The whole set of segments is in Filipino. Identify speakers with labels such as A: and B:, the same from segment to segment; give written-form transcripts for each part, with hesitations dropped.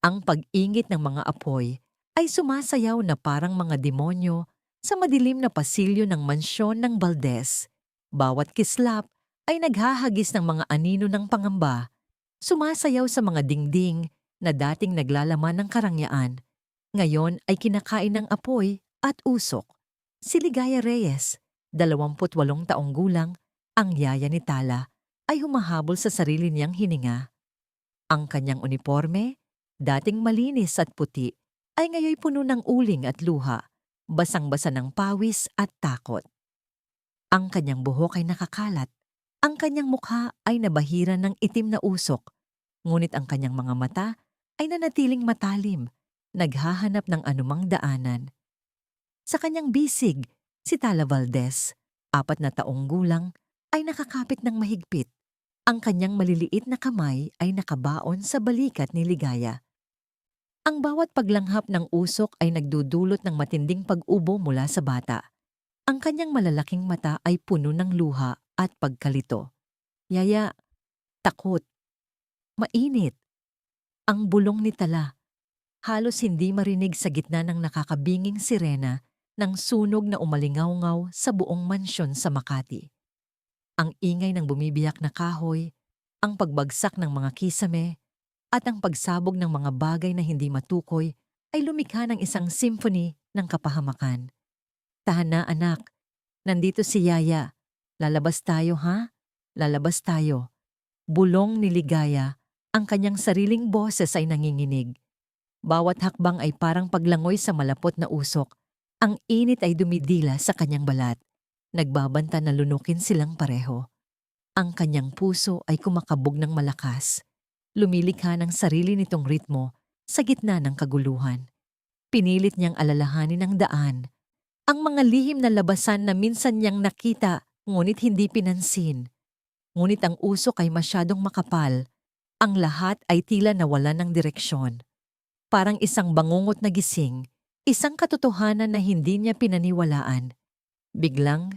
A: Ang pag-ingit ng mga apoy ay sumasayaw na parang mga demonyo sa madilim na pasilyo ng mansyon ng Valdez. Bawat kislap ay naghahagis ng mga anino ng pangamba, sumasayaw sa mga dingding na dating naglalaman ng karangyaan. Ngayon ay kinakain ng apoy at usok. Si Ligaya Reyes, 28 taong gulang, ang yaya ni Tala, ay humahabol sa sarili niyang hininga. Ang kanyang uniforme, dating malinis at puti, ay ngayoy puno ng uling at luha, basang-basa ng pawis at takot. Ang kanyang buhok ay nakakalat, ang kanyang mukha ay nabahiran ng itim na usok, ngunit ang kanyang mga mata ay nanatiling matalim, naghahanap ng anumang daanan. Sa kanyang bisig, si Tala Valdez, 4 taong gulang, ay nakakapit ng mahigpit. Ang kanyang maliliit na kamay ay nakabaon sa balikat ni Ligaya. Ang bawat paglanghap ng usok ay nagdudulot ng matinding pag-ubo mula sa bata. Ang kanyang malalaking mata ay puno ng luha at pagkalito. Yaya, takot, mainit. Ang bulong ni Tala, halos hindi marinig sa gitna ng nakakabinging sirena ng sunog na umalingaw-ngaw sa buong mansyon sa Makati. Ang ingay ng bumibiyak na kahoy, ang pagbagsak ng mga kisame, at ang pagsabog ng mga bagay na hindi matukoy ay lumikha ng isang symphony ng kapahamakan. Tahan na anak, nandito si Yaya. Lalabas tayo ha? Lalabas tayo. Bulong ni Ligaya, ang kanyang sariling boses ay nanginginig. Bawat hakbang ay parang paglangoy sa malapot na usok. Ang init ay dumidila sa kanyang balat. Nagbabanta na lunukin silang pareho. Ang kanyang puso ay kumakabog ng malakas. Lumilikha ng sarili nitong ritmo sa gitna ng kaguluhan. Pinilit niyang alalahanin ang daan. Ang mga lihim na labasan na minsan niyang nakita ngunit hindi pinansin. Ngunit ang usok ay masyadong makapal. Ang lahat ay tila nawalan ng direksyon. Parang isang bangungot na gising, isang katotohanan na hindi niya pinaniwalaan. Biglang,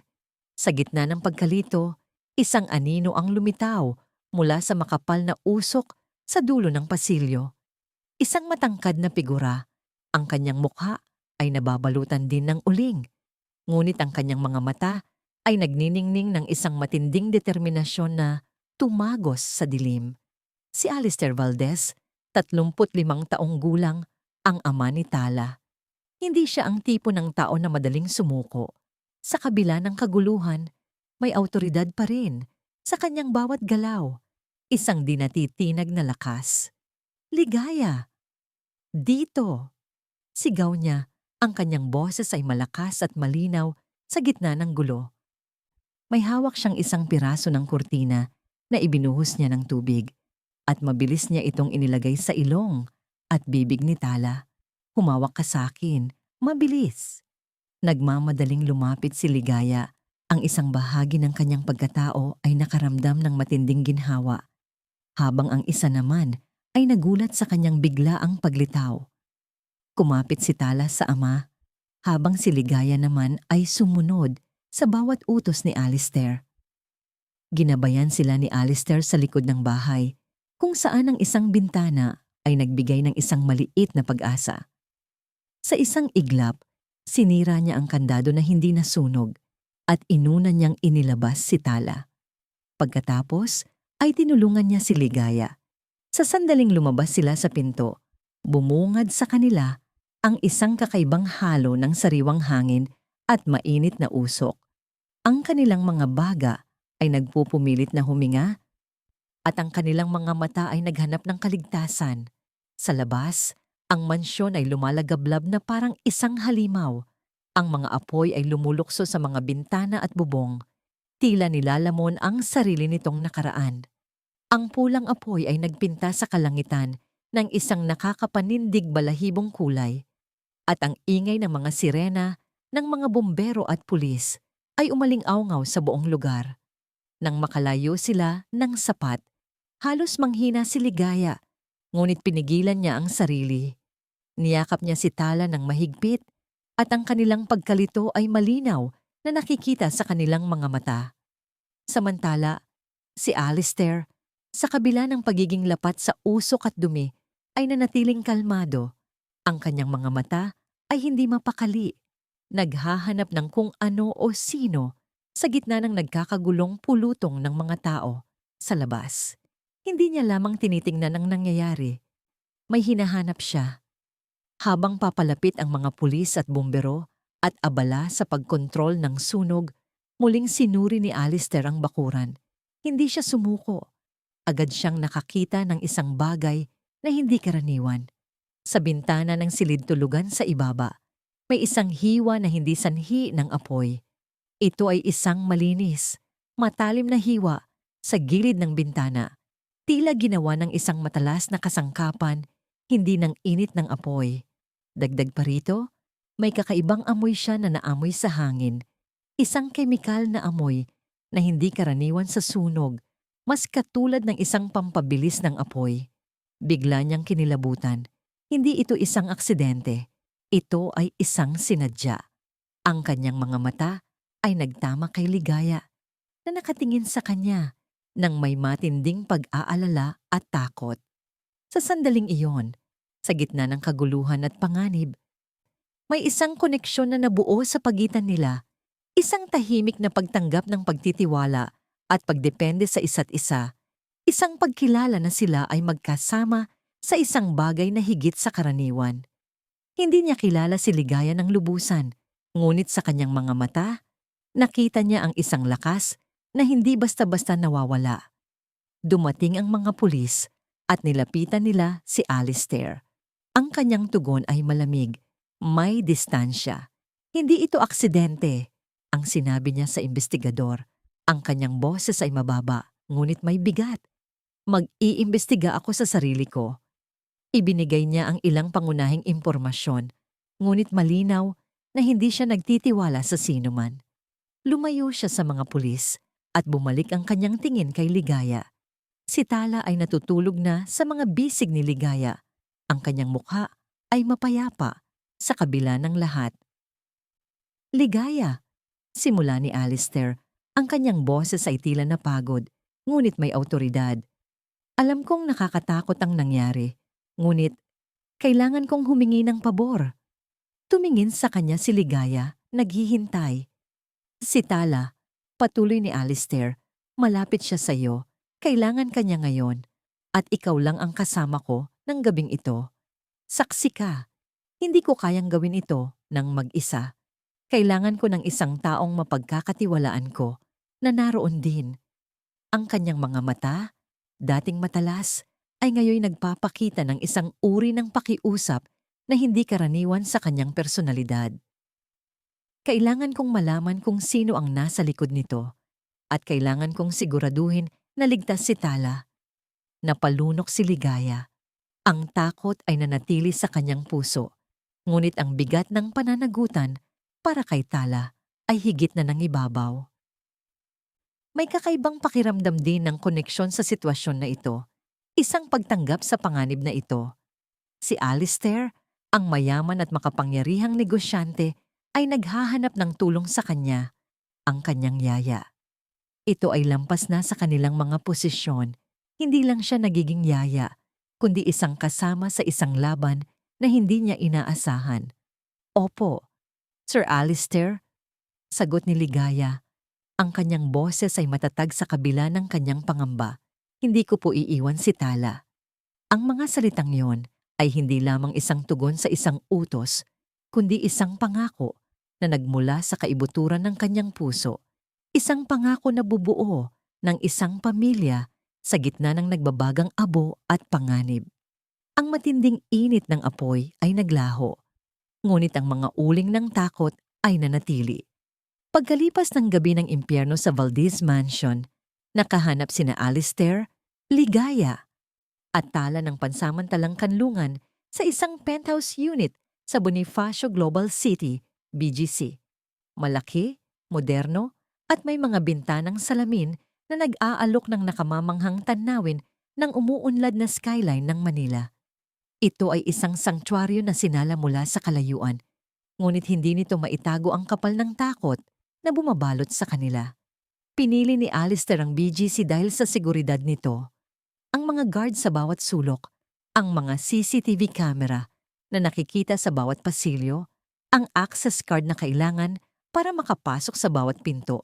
A: sa gitna ng pagkalito, isang anino ang lumitaw mula sa makapal na usok sa dulo ng pasilyo. Isang matangkad na figura. Ang kanyang mukha ay nababalutan din ng uling. Ngunit ang kanyang mga mata ay nagniningning ng isang matinding determinasyon na tumagos sa dilim. Si Alister Valdez, 35 taong gulang, ang ama ni Tala. Hindi siya ang tipo ng tao na madaling sumuko. Sa kabila ng kaguluhan, may awtoridad pa rin sa kanyang bawat galaw. Isang di natitinag na lakas. Ligaya! Dito! Sigaw niya, ang kanyang boses ay malakas at malinaw sa gitna ng gulo. May hawak siyang isang piraso ng kurtina na ibinuhos niya ng tubig at mabilis niya itong inilagay sa ilong at bibig ni Tala. Humawak ka sa akin, mabilis. Nagmamadaling lumapit si Ligaya. Ang isang bahagi ng kanyang pagkatao ay nakaramdam ng matinding ginhawa, habang ang isa naman ay nagulat sa kanyang biglaang paglitaw. Kumapit si Tala sa ama, habang si Ligaya naman ay sumunod sa bawat utos ni Alister. Ginabayan sila ni Alister sa likod ng bahay, kung saan ang isang bintana ay nagbigay ng isang maliit na pag-asa. Sa isang iglap, sinira niya ang kandado na hindi nasunog at inuna niyang inilabas si Tala. Pagkatapos ay tinulungan niya si Ligaya. Sa sandaling lumabas sila sa pinto, bumungad sa kanila ang isang kakaibang halo ng sariwang hangin at mainit na usok. Ang kanilang mga baga ay nagpupumilit na huminga at ang kanilang mga mata ay naghanap ng kaligtasan. Sa labas, ang mansyon ay lumalagablab na parang isang halimaw. Ang mga apoy ay lumulukso sa mga bintana at bubong. Tila nilalamon ang sarili nitong nakaraan. Ang pulang apoy ay nagpinta sa kalangitan ng isang nakakapanindig balahibong kulay. At ang ingay ng mga sirena, ng mga bumbero at pulis ay umaling-awngaw sa buong lugar. Nang makalayo sila ng sapat, halos manghina si Ligaya, ngunit pinigilan niya ang sarili. Niyakap niya si Tala ng mahigpit at ang kanilang pagkalito ay malinaw na nakikita sa kanilang mga mata. Samantala, si Alister, sa kabila ng pagiging lapat sa usok at dumi, ay nanatiling kalmado. Ang kanyang mga mata ay hindi mapakali. Naghahanap ng kung ano o sino sa gitna ng nagkakagulong pulutong ng mga tao sa labas. Hindi niya lamang tinitingnan ang nangyayari. May hinahanap siya. Habang papalapit ang mga pulis at bumbero at abala sa pagkontrol ng sunog, muling sinuri ni Alistair ang bakuran. Hindi siya sumuko. Agad siyang nakakita ng isang bagay na hindi karaniwan. Sa bintana ng silid-tulugan sa ibaba, may isang hiwa na hindi sanhi ng apoy. Ito ay isang malinis, matalim na hiwa sa gilid ng bintana. Tila ginawa ng isang matalas na kasangkapan, hindi ng init ng apoy. Dagdag pa rito, may kakaibang amoy siya na naamoy sa hangin. Isang kemikal na amoy na hindi karaniwan sa sunog, mas katulad ng isang pampabilis ng apoy. Bigla niyang kinilabutan. Hindi ito isang aksidente. Ito ay isang sinadya. Ang kanyang mga mata ay nagtama kay Ligaya na nakatingin sa kanya nang may matinding pag-aalala at takot. Sa sandaling iyon, sa gitna ng kaguluhan at panganib, may isang koneksyon na nabuo sa pagitan nila, isang tahimik na pagtanggap ng pagtitiwala at pagdepende sa isa't isa, isang pagkilala na sila ay magkasama sa isang bagay na higit sa karaniwan. Hindi niya kilala si Ligaya ng lubusan, ngunit sa kanyang mga mata, nakita niya ang isang lakas na hindi basta-basta nawawala. Dumating ang mga pulis at nilapitan nila si Alistair. Ang kanyang tugon ay malamig, may distansya. Hindi ito aksidente, ang sinabi niya sa investigador. Ang kanyang boses ay mababa, ngunit may bigat. Mag-iimbestiga ako sa sarili ko. Ibinigay niya ang ilang pangunahing impormasyon, ngunit malinaw na hindi siya nagtitiwala sa sinuman. Lumayo siya sa mga pulis at bumalik ang kanyang tingin kay Ligaya. Si Tala ay natutulog na sa mga bisig ni Ligaya. Ang kanyang mukha ay mapayapa sa kabila ng lahat. Ligaya, simula ni Alistair, ang kanyang boses ay tila napagod, ngunit may awtoridad. Alam kong nakakatakot ang nangyari, ngunit kailangan kong humingi ng pabor. Tumingin sa kanya si Ligaya, naghihintay. Si Tala, patuloy ni Alistair, malapit siya sa iyo, kailangan kanya ngayon, at ikaw lang ang kasama ko ng gabing ito. Saksi ka, hindi ko kayang gawin ito ng mag-isa. Kailangan ko ng isang taong mapagkakatiwalaan ko na naroon din. Ang kanyang mga mata, dating matalas, ay ngayon nagpapakita ng isang uri ng pakiusap na hindi karaniwan sa kanyang personalidad. Kailangan kong malaman kung sino ang nasa likod nito at kailangan kong siguraduhin na ligtas si Tala. Napalunok si Ligaya. Ang takot ay nanatili sa kanyang puso, ngunit ang bigat ng pananagutan para kay Tala ay higit na nangibabaw. May kakaibang pakiramdam din ng koneksyon sa sitwasyon na ito, isang pagtanggap sa panganib na ito. Si Alistair, ang mayaman at makapangyarihang negosyante, ay naghahanap ng tulong sa kanya, ang kanyang yaya. Ito ay lampas na sa kanilang mga posisyon. Hindi lang siya nagiging yaya, kundi isang kasama sa isang laban na hindi niya inaasahan. Opo, Sir Alistair, sagot ni Ligaya. Ang kanyang boses ay matatag sa kabila ng kanyang pangamba. Hindi ko po iiwan si Tala. Ang mga salitang yon ay hindi lamang isang tugon sa isang utos, kundi isang pangako na nagmula sa kaibuturan ng kanyang puso. Isang pangako na bubuo ng isang pamilya sa gitna ng nagbabagang abo at panganib. Ang matinding init ng apoy ay naglaho, ngunit ang mga uling ng takot ay nanatili. Pagkalipas ng gabi ng impyerno sa Valdez Mansion, nakahanap sina Alistair, Ligaya, at Tala ng pansamantalang kanlungan sa isang penthouse unit sa Bonifacio Global City, BGC. Malaki, moderno, at may mga bintanang salamin na nag-aalok ng nakamamanghang tanawin ng umuunlad na skyline ng Manila. Ito ay isang sanktuaryo na sinala mula sa kalayuan, ngunit hindi nito maitago ang kapal ng takot na bumabalot sa kanila. Pinili ni Alistair ang BGC dahil sa seguridad nito. Ang mga guard sa bawat sulok, Ang mga CCTV camera na nakikita sa bawat pasilyo, ang access card na kailangan para makapasok sa bawat pinto,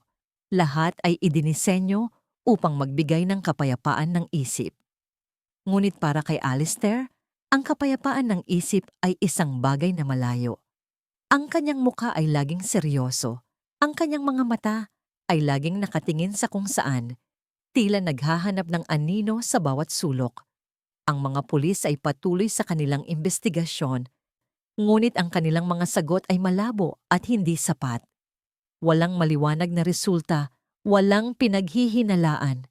A: lahat ay idinisenyo upang magbigay ng kapayapaan ng isip. Ngunit para kay Alistair, ang kapayapaan ng isip ay isang bagay na malayo. Ang kanyang mukha ay laging seryoso. Ang kanyang mga mata ay laging nakatingin sa kung saan, tila naghahanap ng anino sa bawat sulok. Ang mga pulis ay patuloy sa kanilang investigasyon, ngunit ang kanilang mga sagot ay malabo at hindi sapat. Walang maliwanag na resulta, walang pinaghihinalaan.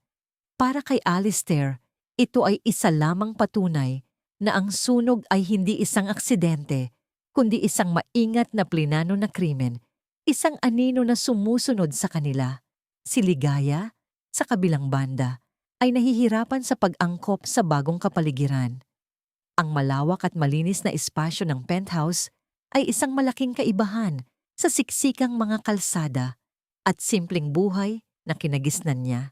A: Para kay Alistair, ito ay isa lamang patunay na ang sunog ay hindi isang aksidente, kundi isang maingat na plinano na krimen, isang anino na sumusunod sa kanila. Si Ligaya, sa kabilang banda, ay nahihirapan sa pag-angkop sa bagong kapaligiran. Ang malawak at malinis na espasyo ng penthouse ay isang malaking kaibahan sa siksikang mga kalsada at simpleng buhay na kinagisnan niya.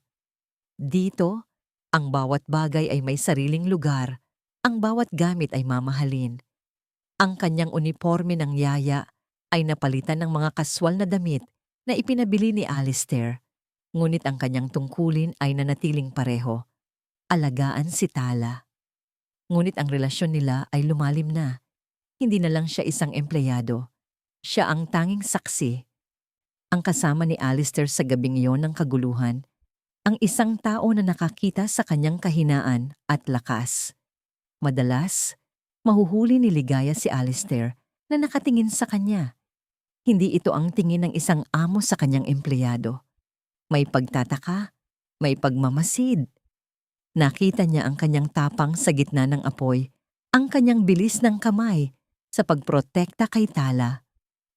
A: Dito, ang bawat bagay ay may sariling lugar, ang bawat gamit ay mamahalin. Ang kanyang uniforme ng yaya ay napalitan ng mga kaswal na damit na ipinabili ni Alistair, ngunit ang kanyang tungkulin ay nanatiling pareho. Alagaan si Tala. Ngunit ang relasyon nila ay lumalim na. Hindi na lang siya isang empleyado. Siya ang tanging saksi. Ang kasama ni Alistair sa gabing iyon ng kaguluhan, ang isang tao na nakakita sa kanyang kahinaan at lakas. Madalas, mahuhuli ni Ligaya si Alistair na nakatingin sa kanya. Hindi ito ang tingin ng isang amo sa kanyang empleyado. May pagtataka, may pagmamasid. Nakita niya ang kanyang tapang sa gitna ng apoy, ang kanyang bilis ng kamay sa pagprotekta kay Tala.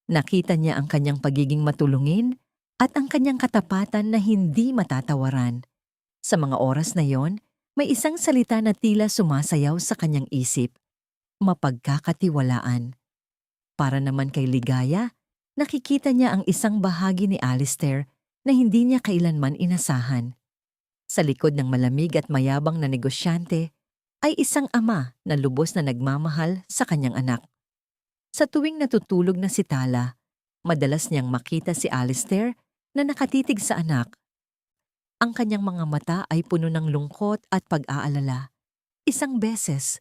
A: Nakita niya ang kanyang pagiging matulungin at ang kanyang katapatan na hindi matatawaran. Sa mga oras na yon, may isang salita na tila sumasayaw sa kanyang isip, mapagkakatiwalaan. Para naman kay Ligaya, nakikita niya ang isang bahagi ni Alistair na hindi niya kailanman inasahan. Sa likod ng malamig at mayabang na negosyante ay isang ama na lubos na nagmamahal sa kanyang anak. Sa tuwing natutulog na si Tala, madalas niyang makita si Alistair na nakatitig sa anak. Ang kanyang mga mata ay puno ng lungkot at pag-aalala. Isang beses,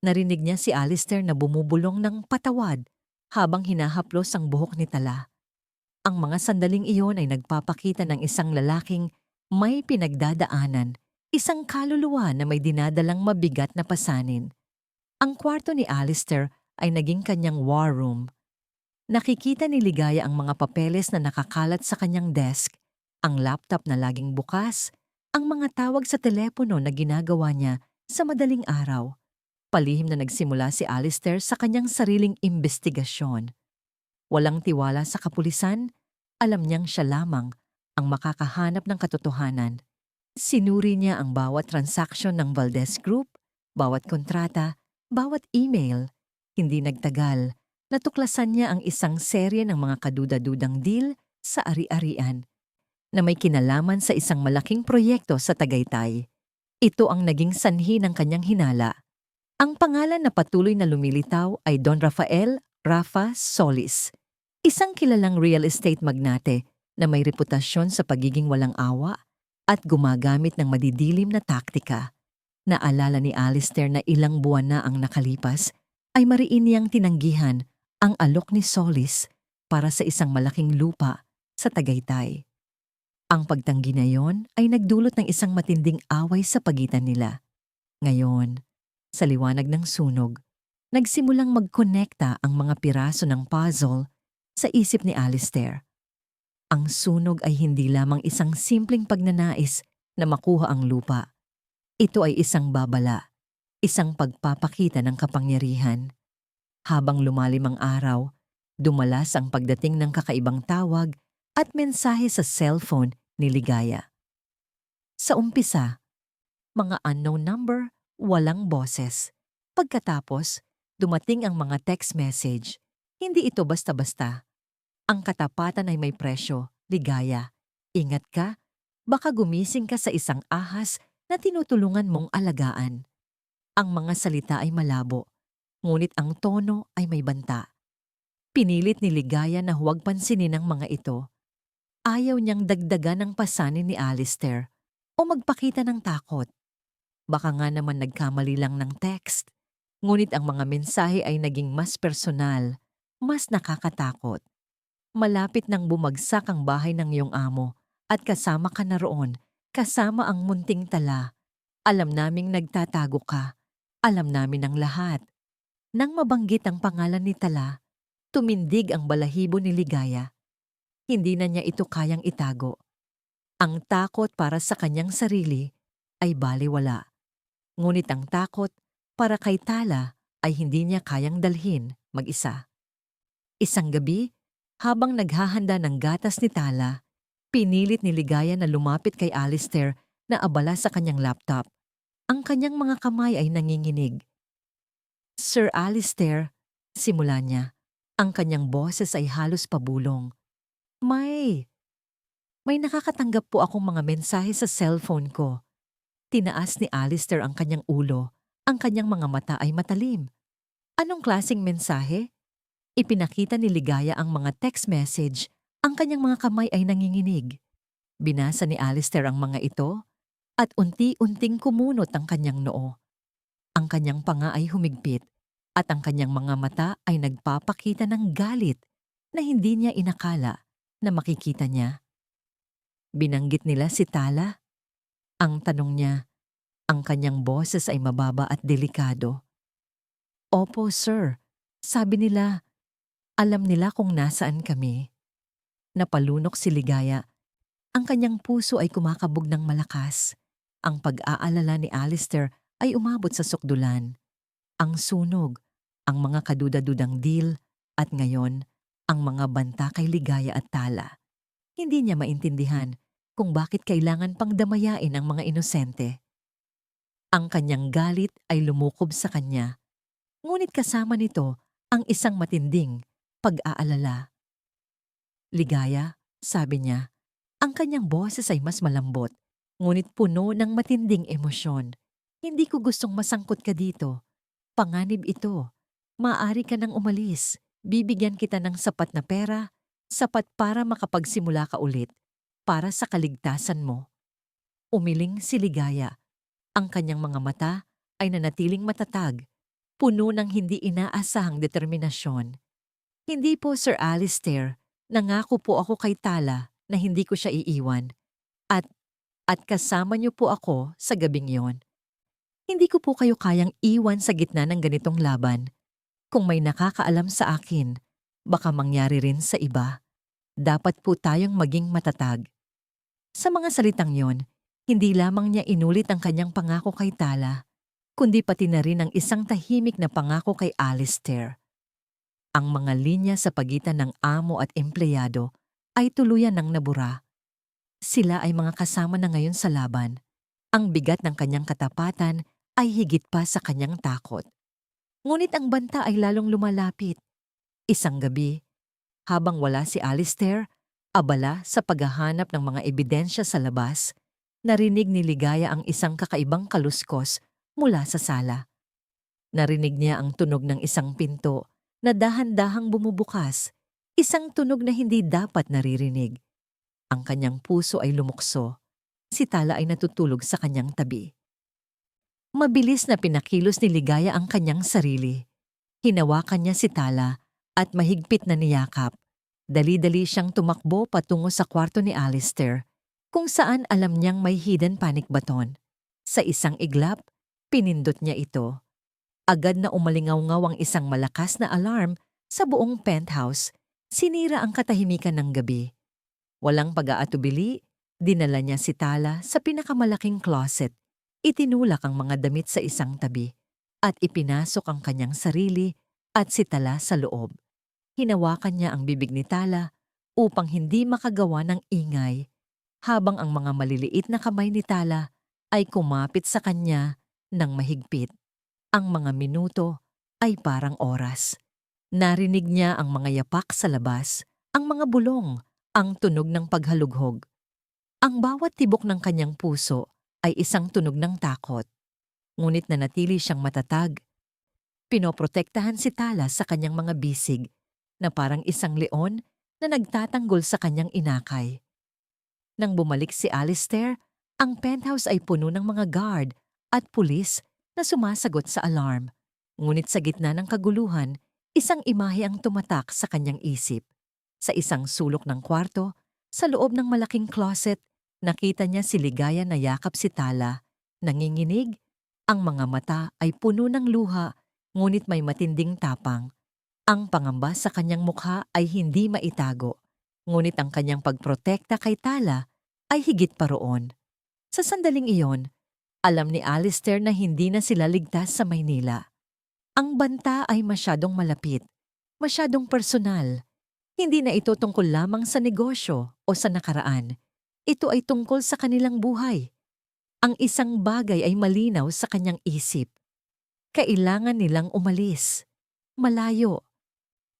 A: narinig niya si Alistair na bumubulong ng patawad habang hinahaplos ang buhok ni Tala. Ang mga sandaling iyon ay nagpapakita ng isang lalaking may pinagdadaanan, isang kaluluwa na may dinadalang mabigat na pasanin. Ang kwarto ni Alistair ay naging kanyang war room. Nakikita ni Ligaya ang mga papeles na nakakalat sa kanyang desk, ang laptop na laging bukas, ang mga tawag sa telepono na ginagawa niya sa madaling araw. Palihim na nagsimula si Alistair sa kanyang sariling imbestigasyon. Walang tiwala sa kapulisan, alam niyang siya lamang ang makakahanap ng katotohanan. Sinuri niya ang bawat transaksyon ng Valdez Group, bawat kontrata, bawat email. Hindi nagtagal, natuklasan niya ang isang serye ng mga kaduda-dudang deal sa ari-arian na may kinalaman sa isang malaking proyekto sa Tagaytay. Ito ang naging sanhi ng kanyang hinala. Ang pangalan na patuloy na lumilitaw ay Don Rafael Rafa Solis, isang kilalang real estate magnate na may reputasyon sa pagiging walang awa at gumagamit ng madidilim na taktika. Naalala ni Alistair na ilang buwan na ang nakalipas ay mariin niyang tinanggihan ang alok ni Solis para sa isang malaking lupa sa Tagaytay. Ang pagtanggi na yon ay nagdulot ng isang matinding away sa pagitan nila. Ngayon, sa liwanag ng sunog, nagsimulang magkonekta ang mga piraso ng puzzle sa isip ni Alistair. Ang sunog ay hindi lamang isang simpleng pagnanais na makuha ang lupa. Ito ay isang babala, isang pagpapakita ng kapangyarihan. Habang lumalim ang araw, dumalas ang pagdating ng kakaibang tawag at mensahe sa cellphone ni Ligaya. Sa umpisa, mga unknown number, walang boses. Pagkatapos, dumating ang mga text message. Hindi ito basta-basta. Ang katapatan ay may presyo, Ligaya. Ingat ka, baka gumising ka sa isang ahas na tinutulungan mong alagaan. Ang mga salita ay malabo, ngunit ang tono ay may banta. Pinilit ni Ligaya na huwag pansinin ang mga ito. Ayaw niyang dagdagan ng pasanin ni Alistair o magpakita ng takot. Baka nga naman nagkamali lang ng text. Ngunit ang mga mensahe ay naging mas personal, mas nakakatakot. Malapit nang bumagsak ang bahay ng iyong amo at kasama ka na roon, kasama ang munting tala. Alam naming nagtatago ka. Alam namin ang lahat. Nang mabanggit ang pangalan ni Tala, tumindig ang balahibo ni Ligaya. Hindi na niya ito kayang itago. Ang takot para sa kanyang sarili ay balewala. Ngunit ang takot para kay Tala ay hindi niya kayang dalhin mag-isa. Isang gabi, habang naghahanda ng gatas ni Tala, pinilit ni Ligaya na lumapit kay Alistair na abala sa kanyang laptop. Ang kanyang mga kamay ay nanginginig. Sir Alistair, simula niya. Ang kanyang boses ay halos pabulong. May nakakatanggap po akong mga mensahe sa cellphone ko. Tinaas ni Alistair ang kanyang ulo. Ang kanyang mga mata ay matalim. Anong klaseng mensahe? Ipinakita ni Ligaya ang mga text message. Ang kanyang mga kamay ay nanginginig. Binasa ni Alistair ang mga ito at unti-unting kumunot ang kanyang noo. Ang kanyang panga ay humigpit at ang kanyang mga mata ay nagpapakita ng galit na hindi niya inakala na makikita niya. Binanggit nila si Tala. Ang tanong niya, ang kanyang boses ay mababa at delikado. Opo, sir. Sabi nila, alam nila kung nasaan kami. Napalunok si Ligaya. Ang kanyang puso ay kumakabog ng malakas. Ang pag-aalala ni Alistair ay umabot sa sukdulan. Ang sunog, ang mga kaduda-dudang deal, at ngayon, ang mga banta kay Ligaya at Tala. Hindi niya maintindihan kung bakit kailangan pang damayain ang mga inosente. Ang kanyang galit ay lumukob sa kanya, ngunit kasama nito ang isang matinding pag-aalala. Ligaya, sabi niya, ang kanyang boses ay mas malambot, ngunit puno ng matinding emosyon. Hindi ko gustong masangkot ka dito. Panganib ito. Maaari ka nang umalis. Bibigyan kita ng sapat na pera, sapat para makapagsimula ka ulit, para sa kaligtasan mo. Umiling si Ligaya. Ang kanyang mga mata ay nanatiling matatag, puno ng hindi inaasahang determinasyon. Hindi po, Sir Alistair. Nangako po ako kay Tala na hindi ko siya iiwan. At kasama niyo po ako sa gabing yon. Hindi ko po kayo kayang iwan sa gitna ng ganitong laban. Kung may nakakaalam sa akin, baka mangyari rin sa iba. Dapat po tayong maging matatag. Sa mga salitang yon, hindi lamang niya inulit ang kanyang pangako kay Tala, kundi pati na rin ang isang tahimik na pangako kay Alistair. Ang mga linya sa pagitan ng amo at empleyado ay tuluyan ng nabura. Sila ay mga kasama na ngayon sa laban. Ang bigat ng kanyang katapatan ay higit pa sa kanyang takot. Ngunit ang banta ay lalong lumalapit. Isang gabi, habang wala si Alistair, abala sa paghahanap ng mga ebidensya sa labas, narinig ni Ligaya ang isang kakaibang kaluskos mula sa sala. Narinig niya ang tunog ng isang pinto na dahan-dahang bumubukas, isang tunog na hindi dapat naririnig. Ang kanyang puso ay lumukso. Si Tala ay natutulog sa kanyang tabi. Mabilis na pinakilos ni Ligaya ang kanyang sarili. Hinawakan niya si Tala at mahigpit na niyakap. Dali-dali siyang tumakbo patungo sa kwarto ni Alistair, kung saan alam niyang may hidden panic button. Sa isang iglap, pinindot niya ito. Agad na umalingaw-ngaw ang isang malakas na alarm sa buong penthouse. Sinira ang katahimikan ng gabi. Walang pag-aatubili, dinala niya si Tala sa pinakamalaking closet. Itinulak ang mga damit sa isang tabi at ipinasok ang kanyang sarili at si Tala sa loob. Hinawakan niya ang bibig ni Tala upang hindi makagawa ng ingay, habang ang mga maliliit na kamay ni Tala ay kumapit sa kanya ng mahigpit. Ang mga minuto ay parang oras. Narinig niya ang mga yapak sa labas, ang mga bulong, ang tunog ng paghalughog. Ang bawat tibok ng kanyang puso ay isang tunog ng takot. ngunit nanatili siyang matatag. Pinoprotektahan si Tala sa kanyang mga bisig na parang isang leon na nagtatanggol sa kanyang inakay. Nang bumalik si Alistair, ang penthouse ay puno ng mga guard at pulis na sumasagot sa alarm. Ngunit sa gitna ng kaguluhan, isang imahe ang tumatak sa kanyang isip. Sa isang sulok ng kwarto, sa loob ng malaking closet, nakita niya si Ligaya na yakap si Tala. Nanginginig, ang mga mata ay puno ng luha, ngunit may matinding tapang. Ang pangamba sa kanyang mukha ay hindi maitago, ngunit ang kanyang pagprotekta kay Tala ay higit pa roon. Sa sandaling iyon, alam ni Alistair na hindi na sila ligtas sa Maynila. Ang banta ay masyadong malapit, masyadong personal. Hindi na ito tungkol lamang sa negosyo o sa nakaraan. Ito ay tungkol sa kanilang buhay. Ang isang bagay ay malinaw sa kanyang isip. Kailangan nilang umalis. Malayo.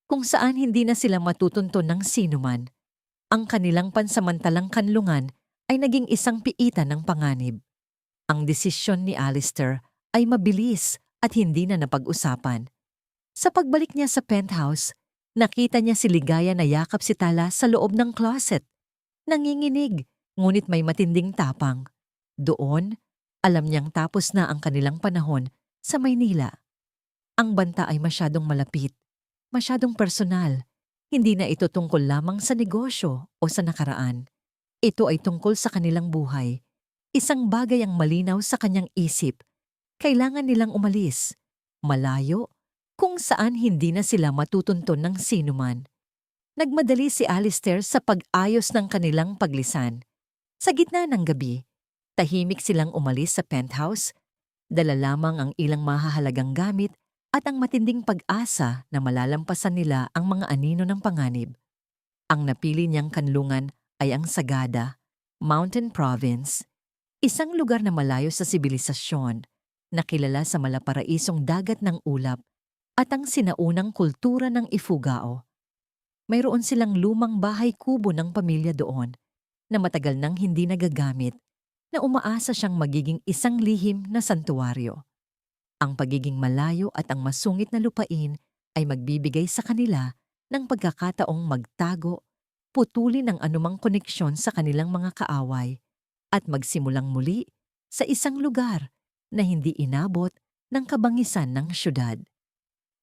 A: Kung saan hindi na sila matutunton ng sinuman. Ang kanilang pansamantalang kanlungan ay naging isang piitan ng panganib. Ang desisyon ni Alistair ay mabilis at hindi na napag-usapan. Sa pagbalik niya sa penthouse, nakita niya si Ligaya na yakap si Tala sa loob ng closet. Nanginginig, ngunit may matinding tapang. Doon, alam niyang tapos na ang kanilang panahon sa Maynila. Ang banta ay masyadong malapit, masyadong personal. Hindi na ito tungkol lamang sa negosyo o sa nakaraan. Ito ay tungkol sa kanilang buhay. Isang bagay ang malinaw sa kanyang isip. Kailangan nilang umalis. Malayo, kung saan hindi na sila matutunton ng sinuman. Nagmadali si Alistair sa pag-ayos ng kanilang paglisan. Sa gitna ng gabi, tahimik silang umalis sa penthouse. Dala lamang ang ilang mahahalagang gamit at ang matinding pag-asa na malalampasan nila ang mga anino ng panganib. Ang napili niyang kanlungan ay ang Sagada, Mountain Province, isang lugar na malayo sa sibilisasyon, na kilala sa malaparaisong dagat ng ulap at ang sinaunang kultura ng Ifugao. Mayroon silang lumang bahay kubo ng pamilya doon na matagal nang hindi nagagamit, na umaasa siyang magiging isang lihim na santuwaryo. Ang pagiging malayo at ang masungit na lupain ay magbibigay sa kanila ng pagkakataong magtago, putulin ang anumang koneksyon sa kanilang mga kaaway, at magsimulang muli sa isang lugar na hindi inabot ng kabangisan ng syudad.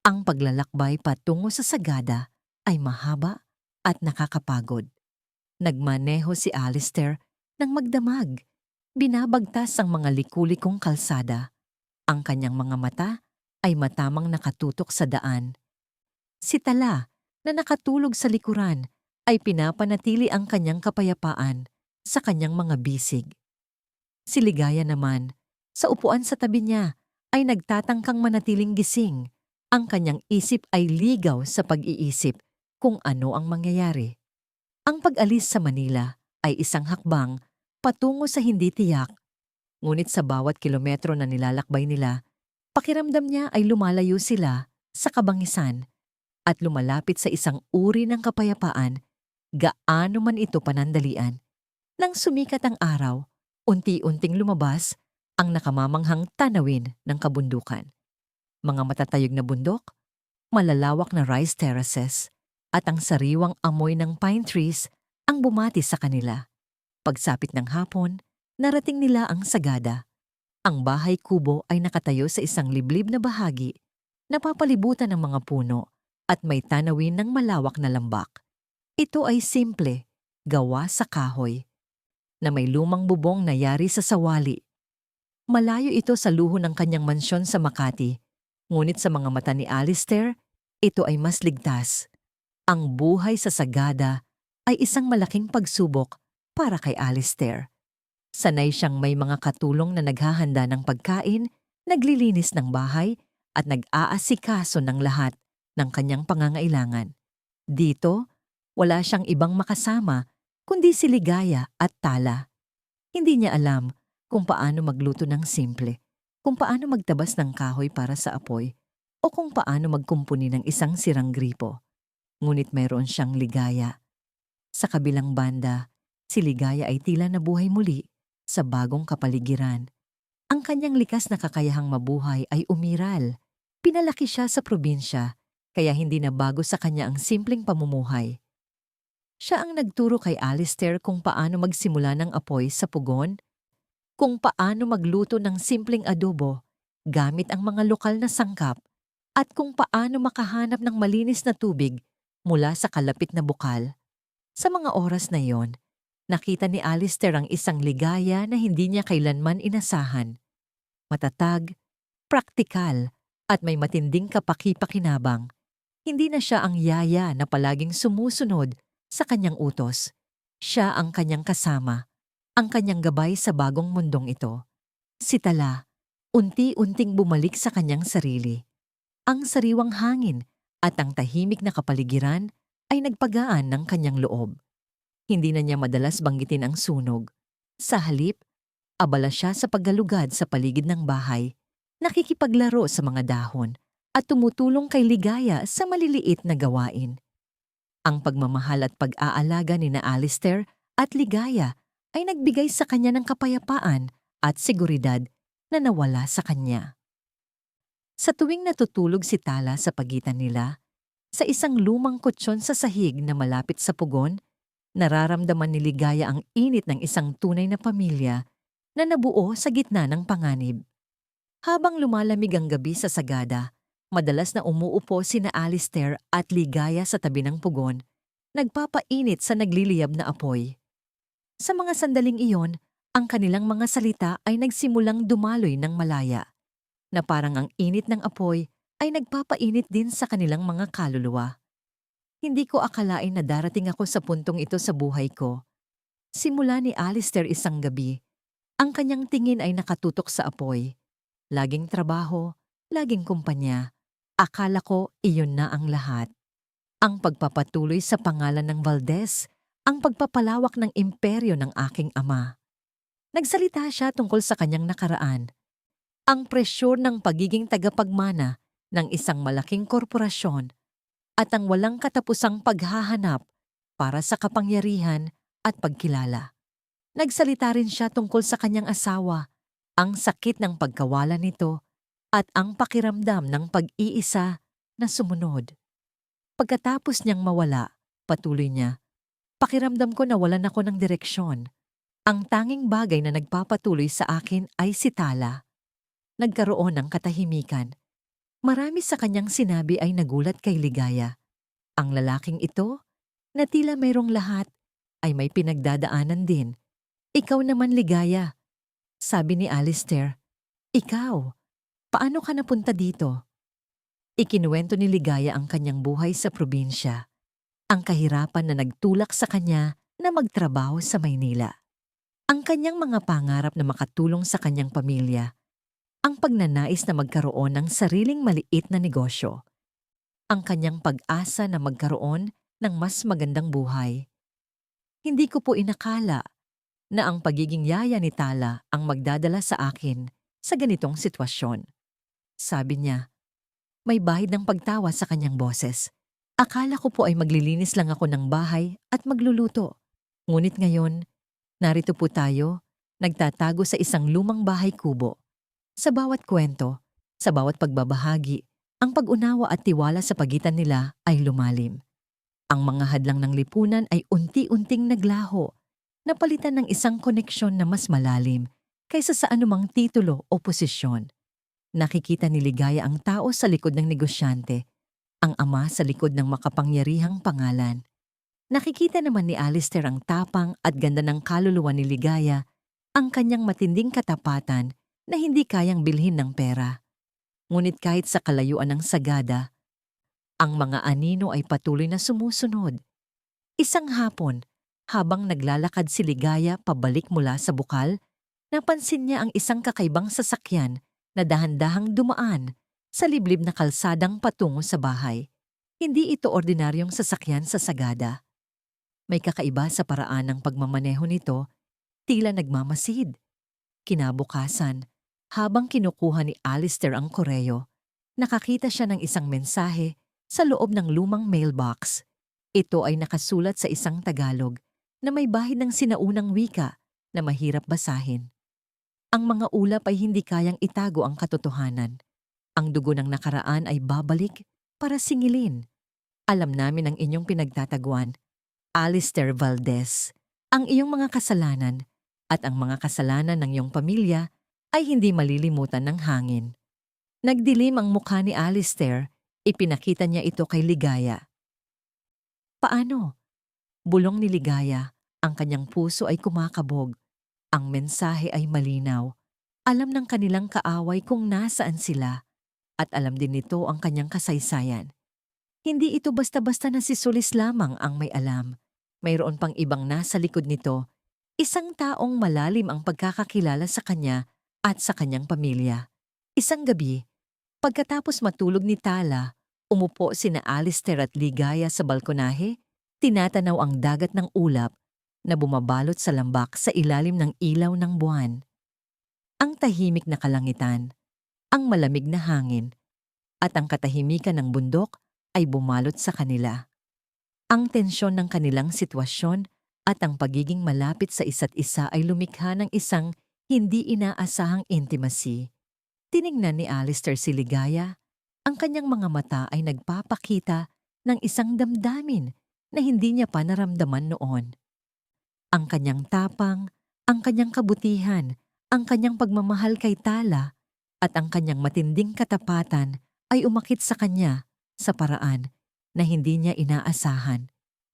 A: Ang paglalakbay patungo sa Sagada ay mahaba at nakakapagod. Nagmaneho si Alistair ng magdamag, binabagtas ang mga likulikong kalsada. Ang kanyang mga mata ay matamang nakatutok sa daan. Si Tala, na nakatulog sa likuran, ay pinapanatili ang kanyang kapayapaan sa kanyang mga bisig. Si Ligaya naman, sa upuan sa tabi niya, ay nagtatangkang manatiling gising. Ang kanyang isip ay ligaw sa pag-iisip kung ano ang mangyayari. Ang pag-alis sa Manila ay isang hakbang patungo sa hindi tiyak. Ngunit sa bawat kilometro na nilalakbay nila, pakiramdam niya ay lumalayo sila sa kabangisan at lumalapit sa isang uri ng kapayapaan, gaano man ito panandalian. Nang sumikat ang araw, unti-unting lumabas ang nakamamanghang tanawin ng kabundukan. Mga matatayog na bundok, malalawak na rice terraces, at ang sariwang amoy ng pine trees ang bumati sa kanila. Pagsapit ng hapon, narating nila ang Sagada. Ang bahay kubo ay nakatayo sa isang liblib na bahagi, napapalibutan ng mga puno at may tanawin ng malawak na lambak. Ito ay simple, gawa sa kahoy, na may lumang bubong na yari sa sawali. Malayo ito sa luho ng kanyang mansyon sa Makati, ngunit sa mga mata ni Alistair, ito ay mas ligtas. Ang buhay sa Sagada ay isang malaking pagsubok para kay Alistair. Sanay siyang may mga katulong na naghahanda ng pagkain, naglilinis ng bahay, at nag-aasikaso ng lahat ng kanyang pangangailangan. Dito, wala siyang ibang makasama kundi si Ligaya at Tala. Hindi niya alam kung paano magluto ng simple, kung paano magtabas ng kahoy para sa apoy, o kung paano magkumpuni ng isang sirang gripo. Ngunit mayroon siyang Ligaya. Sa kabilang banda, si Ligaya ay tila nabuhay muli sa bagong kapaligiran. Ang kanyang likas na kakayahang mabuhay ay umiral. Pinalaki siya sa probinsya, kaya hindi na bago sa kanya ang simpleng pamumuhay. Siya ang nagturo kay Alistair kung paano magsimula ng apoy sa pugon, kung paano magluto ng simpleng adobo gamit ang mga lokal na sangkap, at kung paano makahanap ng malinis na tubig mula sa kalapit na bukal. Sa mga oras na iyon, nakita ni Alistair ang isang ligaya na hindi niya kailanman inasahan. Matatag, praktikal, at may matinding kapaki-pakinabang. Hindi na siya ang yaya na palaging sumusunod sa kanyang utos. Siya ang kanyang kasama, ang kanyang gabay sa bagong mundong ito. Si Tala, unti-unting bumalik sa kanyang sarili. Ang sariwang hangin at ang tahimik na kapaligiran ay nagpagaan ng kanyang loob. Hindi na niya madalas banggitin ang sunog. Sa halip, abala siya sa paggalugad sa paligid ng bahay, nakikipaglaro sa mga dahon, at tumutulong kay Ligaya sa maliliit na gawain. Ang pagmamahal at pag-aalaga ni na Alistair at Ligaya ay nagbigay sa kanya ng kapayapaan at seguridad na nawala sa kanya. Sa tuwing natutulog si Tala sa pagitan nila, sa isang lumang kutsyon sa sahig na malapit sa pugon, nararamdaman ni Ligaya ang init ng isang tunay na pamilya na nabuo sa gitna ng panganib. Habang lumalamig ang gabi sa sagada, madalas na umuupo sina Alistair at Ligaya sa tabi ng pugon, nagpapainit sa nagliliyab na apoy. Sa mga sandaling iyon, ang kanilang mga salita ay nagsimulang dumaloy ng malaya, na parang ang init ng apoy ay nagpapainit din sa kanilang mga kaluluwa. Hindi ko akalain na darating ako sa puntong ito sa buhay ko. Simula ni Alistair isang gabi, ang kanyang tingin ay nakatutok sa apoy. Laging trabaho, laging kumpanya. Akala ko iyon na ang lahat. Ang pagpapatuloy sa pangalan ng Valdez, ang pagpapalawak ng imperyo ng aking ama. Nagsalita siya tungkol sa kanyang nakaraan. Ang presyur ng pagiging tagapagmana ng isang malaking korporasyon at ang walang katapusang paghahanap para sa kapangyarihan at pagkilala. Nagsalita rin siya tungkol sa kanyang asawa, ang sakit ng pagkawala nito at ang pakiramdam ng pag-iisa na sumunod. Pagkatapos niyang mawala, patuloy niya, pakiramdam ko na walan ako ng direksyon. Ang tanging bagay na nagpapatuloy sa akin ay si Tala. Nagkaroon ng katahimikan. Marami sa kanyang sinabi ay nagulat kay Ligaya. Ang lalaking ito, na tila mayroong lahat, ay may pinagdadaanan din. Ikaw naman, Ligaya. Sabi ni Alistair, ikaw, paano ka napunta dito? Ikinuwento ni Ligaya ang kanyang buhay sa probinsya, ang kahirapan na nagtulak sa kanya na magtrabaho sa Maynila, ang kanyang mga pangarap na makatulong sa kanyang pamilya, ang pagnanais na magkaroon ng sariling maliit na negosyo, ang kanyang pag-asa na magkaroon ng mas magandang buhay. Hindi ko po inakala na ang pagiging yaya ni Tala ang magdadala sa akin sa ganitong sitwasyon. Sabi niya, may bahid ng pagtawa sa kanyang boses. Akala ko po ay maglilinis lang ako ng bahay at magluluto. Ngunit ngayon, narito po tayo, nagtatago sa isang lumang bahay kubo. Sa bawat kwento, sa bawat pagbabahagi, ang pag-unawa at tiwala sa pagitan nila ay lumalim. Ang mga hadlang ng lipunan ay unti-unting naglaho, napalitan ng isang koneksyon na mas malalim kaysa sa anumang titulo o posisyon. Nakikita ni Ligaya ang tao sa likod ng negosyante, ang ama sa likod ng makapangyarihang pangalan. Nakikita naman ni Alistair ang tapang at ganda ng kaluluwa ni Ligaya, ang kanyang matinding katapatan na hindi kayang bilhin ng pera. Ngunit kahit sa kalayuan ng sagada, ang mga anino ay patuloy na sumusunod. Isang hapon, habang naglalakad si Ligaya pabalik mula sa bukal, napansin niya ang isang kakaibang sasakyan na dahan-dahang dumaan sa liblib na kalsadang patungo sa bahay. Hindi ito ordinaryong sasakyan sa sagada. May kakaiba sa paraan ng pagmamaneho nito, tila nagmamasid. Kinabukasan, habang kinukuha ni Alistair ang koreo, nakakita siya ng isang mensahe sa loob ng lumang mailbox. Ito ay nakasulat sa isang Tagalog na may bahid ng sinaunang wika na mahirap basahin. Ang mga ulap ay hindi kayang itago ang katotohanan. Ang dugo ng nakaraan ay babalik para singilin. Alam namin ang inyong pinagtataguan, Alistair Valdez. Ang iyong mga kasalanan at ang mga kasalanan ng iyong pamilya ay hindi malilimutan ng hangin. Nagdilim ang mukha ni Alistair, ipinakita niya ito kay Ligaya. Paano? Bulong ni Ligaya, ang kanyang puso ay kumakabog. Ang mensahe ay malinaw. Alam ng kanilang kaaway kung nasaan sila at alam din nito ang kanyang kasaysayan. Hindi ito basta-basta na si Solis lamang ang may alam. Mayroon pang ibang nasa likod nito, isang taong malalim ang pagkakakilala sa kanya at sa kanyang pamilya. Isang gabi, pagkatapos matulog ni Tala, umupo sina Alistair at Ligaya sa balkonahe, tinatanaw ang dagat ng ulap na bumabalot sa lambak sa ilalim ng ilaw ng buwan. Ang tahimik na kalangitan, ang malamig na hangin, at ang katahimikan ng bundok ay bumalot sa kanila. Ang tensyon ng kanilang sitwasyon at ang pagiging malapit sa isa't isa ay lumikha ng isang hindi inaasahang intimacy. Tiningnan ni Alistair si Ligaya, ang kanyang mga mata ay nagpapakita ng isang damdamin na hindi niya pa naramdaman noon. Ang kanyang tapang, ang kanyang kabutihan, ang kanyang pagmamahal kay Tala, at ang kanyang matinding katapatan ay umakit sa kanya sa paraan na hindi niya inaasahan.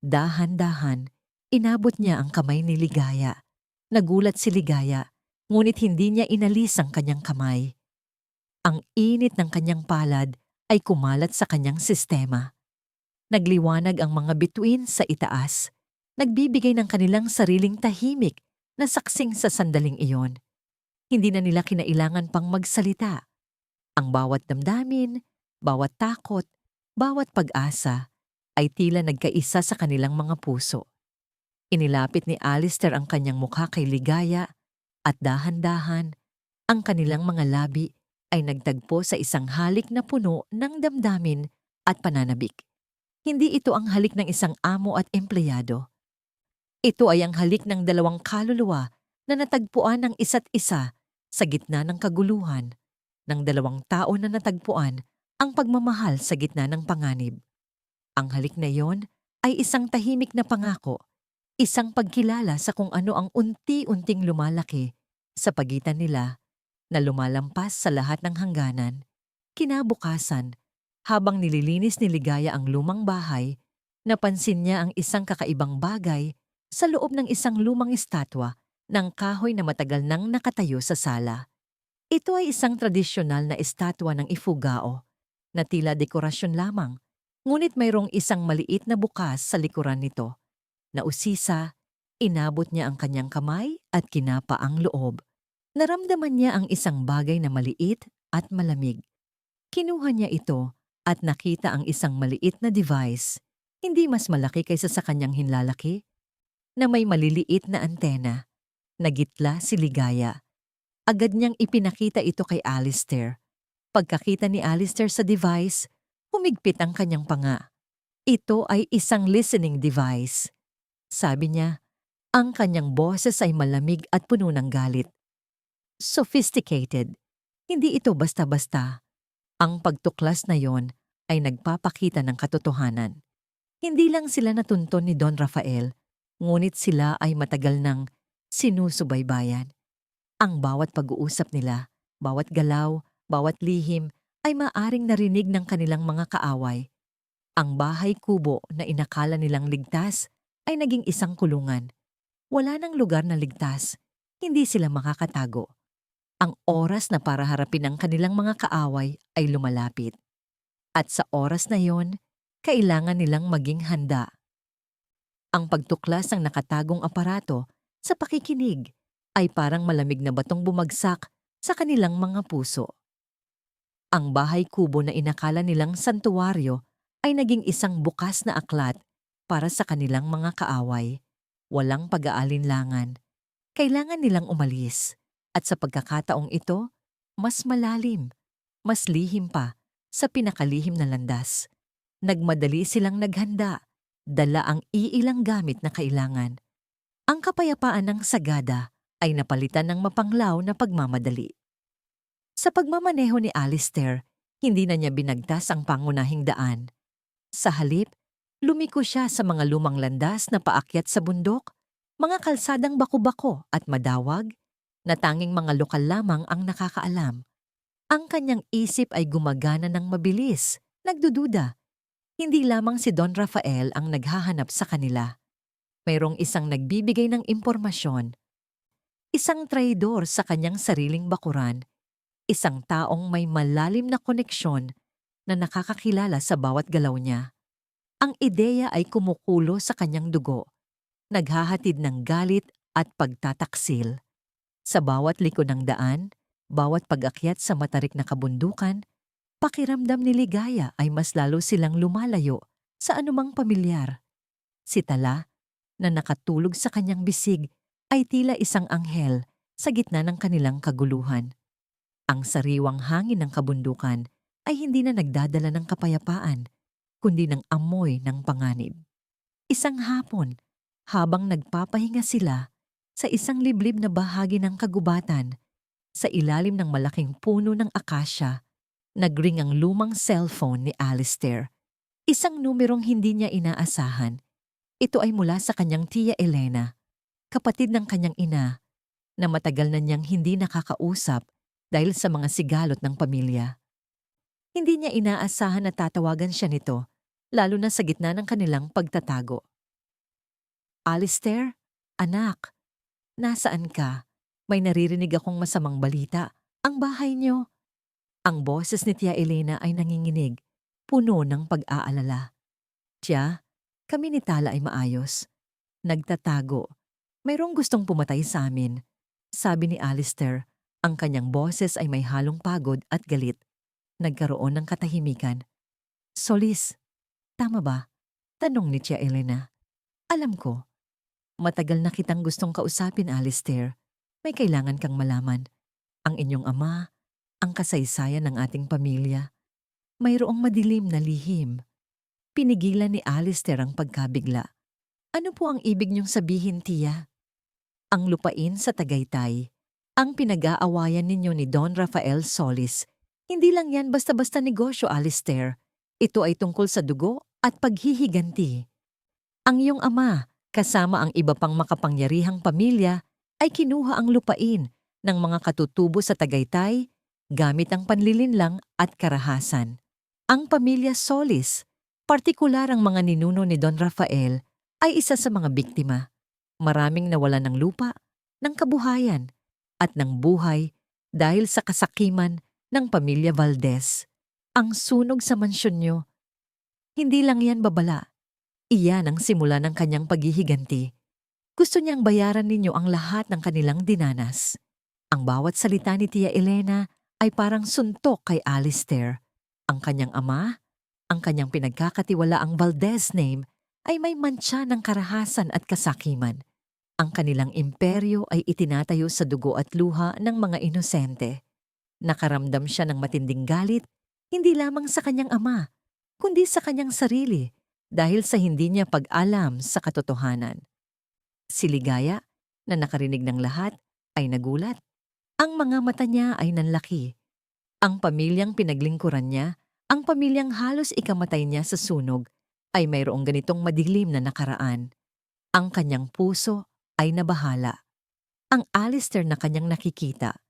A: Dahan-dahan, inabot niya ang kamay ni Ligaya. Nagulat si Ligaya, ngunit hindi niya inalis ang kanyang kamay. Ang init ng kanyang palad ay kumalat sa kanyang sistema. Nagliwanag ang mga bituin sa itaas, nagbibigay ng kanilang sariling tahimik na saksing sa sandaling iyon. Hindi na nila kinailangan pang magsalita. Ang bawat damdamin, bawat takot, bawat pag-asa ay tila nagkaisa sa kanilang mga puso. Inilapit ni Alistair ang kanyang mukha kay Ligaya at dahan-dahan, ang kanilang mga labi ay nagtagpo sa isang halik na puno ng damdamin at pananabik. Hindi ito ang halik ng isang amo at empleyado. Ito ay ang halik ng dalawang kaluluwa na natagpuan ng isa't isa sa gitna ng kaguluhan, ng dalawang tao na natagpuan ang pagmamahal sa gitna ng panganib. Ang halik na iyon ay isang tahimik na pangako, isang pagkilala sa kung ano ang unti-unting lumalaki sa pagitan nila na lumalampas sa lahat ng hangganan. Kinabukasan, habang nililinis ni Ligaya ang lumang bahay, napansin niya ang isang kakaibang bagay sa loob ng isang lumang estatwa ng kahoy na matagal nang nakatayo sa sala. Ito ay isang tradisyonal na estatwa ng Ifugao na tila dekorasyon lamang, ngunit mayroong isang maliit na bukas sa likuran nito. Nausisa, inabot niya ang kanyang kamay at kinapa ang loob. Naramdaman niya ang isang bagay na maliit at malamig. Kinuha niya ito at nakita ang isang maliit na device, hindi mas malaki kaysa sa kanyang hinlalaki, na may maliliit na antena. Nagitla si Ligaya. Agad niyang ipinakita ito kay Alistair. Pagkakita ni Alistair sa device, humigpit ang kanyang panga. Ito ay isang listening device. Sabi niya, ang kanyang boses ay malamig at puno ng galit. Sophisticated. Hindi ito basta-basta. Ang pagtuklas na yon ay nagpapakita ng katotohanan. Hindi lang sila natunton ni Don Rafael, ngunit sila ay matagal nang sinusubaybayan. Ang bawat pag-uusap nila, bawat galaw, bawat lihim ay maaring narinig ng kanilang mga kaaway. Ang bahay kubo na inakala nilang ligtas ay naging isang kulungan. Wala nang lugar na ligtas, hindi sila makakatago. Ang oras na para harapin ang kanilang mga kaaway ay lumalapit. At sa oras na yon, kailangan nilang maging handa. Ang pagtuklas ng nakatagong aparato sa pakikinig ay parang malamig na batong bumagsak sa kanilang mga puso. Ang bahay kubo na inakala nilang santuwaryo ay naging isang bukas na aklat para sa kanilang mga kaaway. Walang pag-aalinlangan. Kailangan nilang umalis. At sa pagkakataong ito, mas malalim, mas lihim pa sa pinakalihim na landas. Nagmadali silang naghanda, dala ang iilang gamit na kailangan. Ang kapayapaan ng sagada ay napalitan ng mapanglaw na pagmamadali. Sa pagmamaneho ni Alistair, hindi na niya binagtas ang pangunahing daan. Sa halip, lumiko siya sa mga lumang landas na paakyat sa bundok, mga kalsadang baku-bako at madawag, na tanging mga lokal lamang ang nakakaalam. Ang kanyang isip ay gumagana ng mabilis, nagdududa. Hindi lamang si Don Rafael ang naghahanap sa kanila. Mayroong isang nagbibigay ng impormasyon, isang traidor sa kanyang sariling bakuran, isang taong may malalim na koneksyon na nakakakilala sa bawat galaw niya. Ang ideya ay kumukulo sa kanyang dugo, naghahatid ng galit at pagtataksil. Sa bawat liko ng daan, bawat pag-akyat sa matarik na kabundukan, pakiramdam ni Ligaya ay mas lalo silang lumalayo sa anumang pamilyar. Si Tala, na nakatulog sa kanyang bisig, ay tila isang anghel sa gitna ng kanilang kaguluhan. Ang sariwang hangin ng kabundukan ay hindi na nagdadala ng kapayapaan, kundi ng amoy ng panganib. Isang hapon, habang nagpapahinga sila sa isang liblib na bahagi ng kagubatan, sa ilalim ng malaking puno ng akasya, nagring ang lumang cellphone ni Alistair. Isang numerong hindi niya inaasahan. Ito ay mula sa kanyang tiya Elena, kapatid ng kanyang ina, na matagal na niyang hindi nakakausap dahil sa mga sigalot ng pamilya. Hindi niya inaasahan na tatawagan siya nito, lalo na sa gitna ng kanilang pagtatago. Alistair, anak, nasaan ka? May naririnig akong masamang balita. Ang bahay niyo. Ang boses ni Tia Elena ay nanginginig, puno ng pag-aalala. Tiya, kami ni Tala ay maayos. Nagtatago. Mayroong gustong pumatay sa amin. Sabi ni Alistair, ang kanyang boses ay may halong pagod at galit. Nagkaroon ng katahimikan. Solis, tama ba? Tanong ni Tia Elena. Alam ko. Matagal na kitang gustong kausapin, Alistair. May kailangan kang malaman. Ang inyong ama, ang kasaysayan ng ating pamilya. Mayroong madilim na lihim. Pinigilan ni Alistair ang pagkabigla. Ano po ang ibig niyong sabihin, Tia? Ang lupain sa Tagaytay, ang pinag-aawayan ninyo ni Don Rafael Solis. Hindi lang yan basta-basta negosyo, Alistair. Ito ay tungkol sa dugo at paghihiganti. Ang iyong ama, kasama ang iba pang makapangyarihang pamilya, ay kinuha ang lupain ng mga katutubo sa Tagaytay gamit ang panlilinlang at karahasan. Ang pamilya Solis, partikular ang mga ninuno ni Don Rafael, ay isa sa mga biktima. Maraming nawalan ng lupa, ng kabuhayan, at ng buhay dahil sa kasakiman ng pamilya Valdez. Ang sunog sa mansyon niyo, hindi lang yan babala. Iyan ang simula ng kanyang paghihiganti. Gusto niyang bayaran ninyo ang lahat ng kanilang dinanas. Ang bawat salita ni Tia Elena ay parang suntok kay Alistair. Ang kanyang ama, ang kanyang pinagkakatiwalaang Valdez name, ay may mantsa ng karahasan at kasakiman. Ang kanilang imperyo ay itinatayo sa dugo at luha ng mga inosente. Nakaramdam siya ng matinding galit, hindi lamang sa kanyang ama, kundi sa kanyang sarili, dahil sa hindi niya pag-alam sa katotohanan. Si Ligaya, na nakarinig ng lahat, ay nagulat. Ang mga mata niya ay nanlaki. Ang pamilyang pinaglingkuran niya, ang pamilyang halos ikamatay niya sa sunog, ay mayroong ganitong madilim na nakaraan. Ang kanyang puso ay nabahala. Ang Alistair na kanyang nakikita,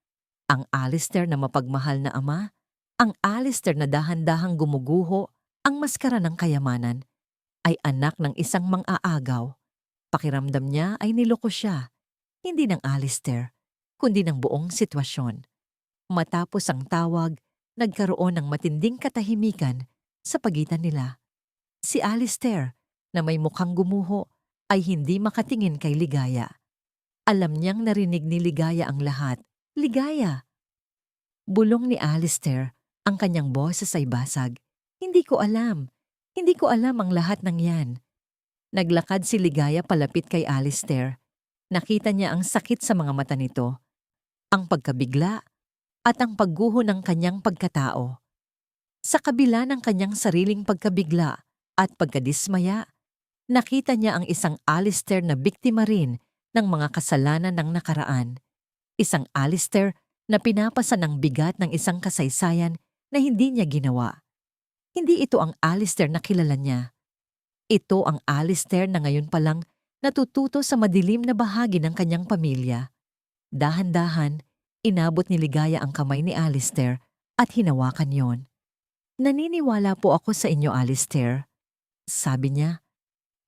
A: ang Alistair na mapagmahal na ama, ang Alistair na dahan-dahang gumuguho ang maskara ng kayamanan, ay anak ng isang mang-aagaw. Pakiramdam niya ay niloko siya, hindi ng Alistair, kundi ng buong sitwasyon. Matapos ang tawag, nagkaroon ng matinding katahimikan sa pagitan nila. Si Alistair, na may mukhang gumuho, ay hindi makatingin kay Ligaya. Alam niyang narinig ni Ligaya ang lahat. Ligaya! Bulong ni Alistair, ang kanyang boses ay basag. Hindi ko alam. Hindi ko alam ang lahat ng yan. Naglakad si Ligaya palapit kay Alistair. Nakita niya ang sakit sa mga mata nito, ang pagkabigla at ang pagguho ng kanyang pagkatao. Sa kabila ng kanyang sariling pagkabigla at pagkadismaya, nakita niya ang isang Alistair na biktima rin ng mga kasalanan ng nakaraan. Isang Alistair na pinapasa ng bigat ng isang kasaysayan na hindi niya ginawa. Hindi ito ang Alistair na kilala niya. Ito ang Alistair na ngayon palang natututo sa madilim na bahagi ng kanyang pamilya. Dahan-dahan, inabot ni Ligaya ang kamay ni Alistair at hinawakan yon. "Naniniwala po ako sa inyo, Alistair," sabi niya.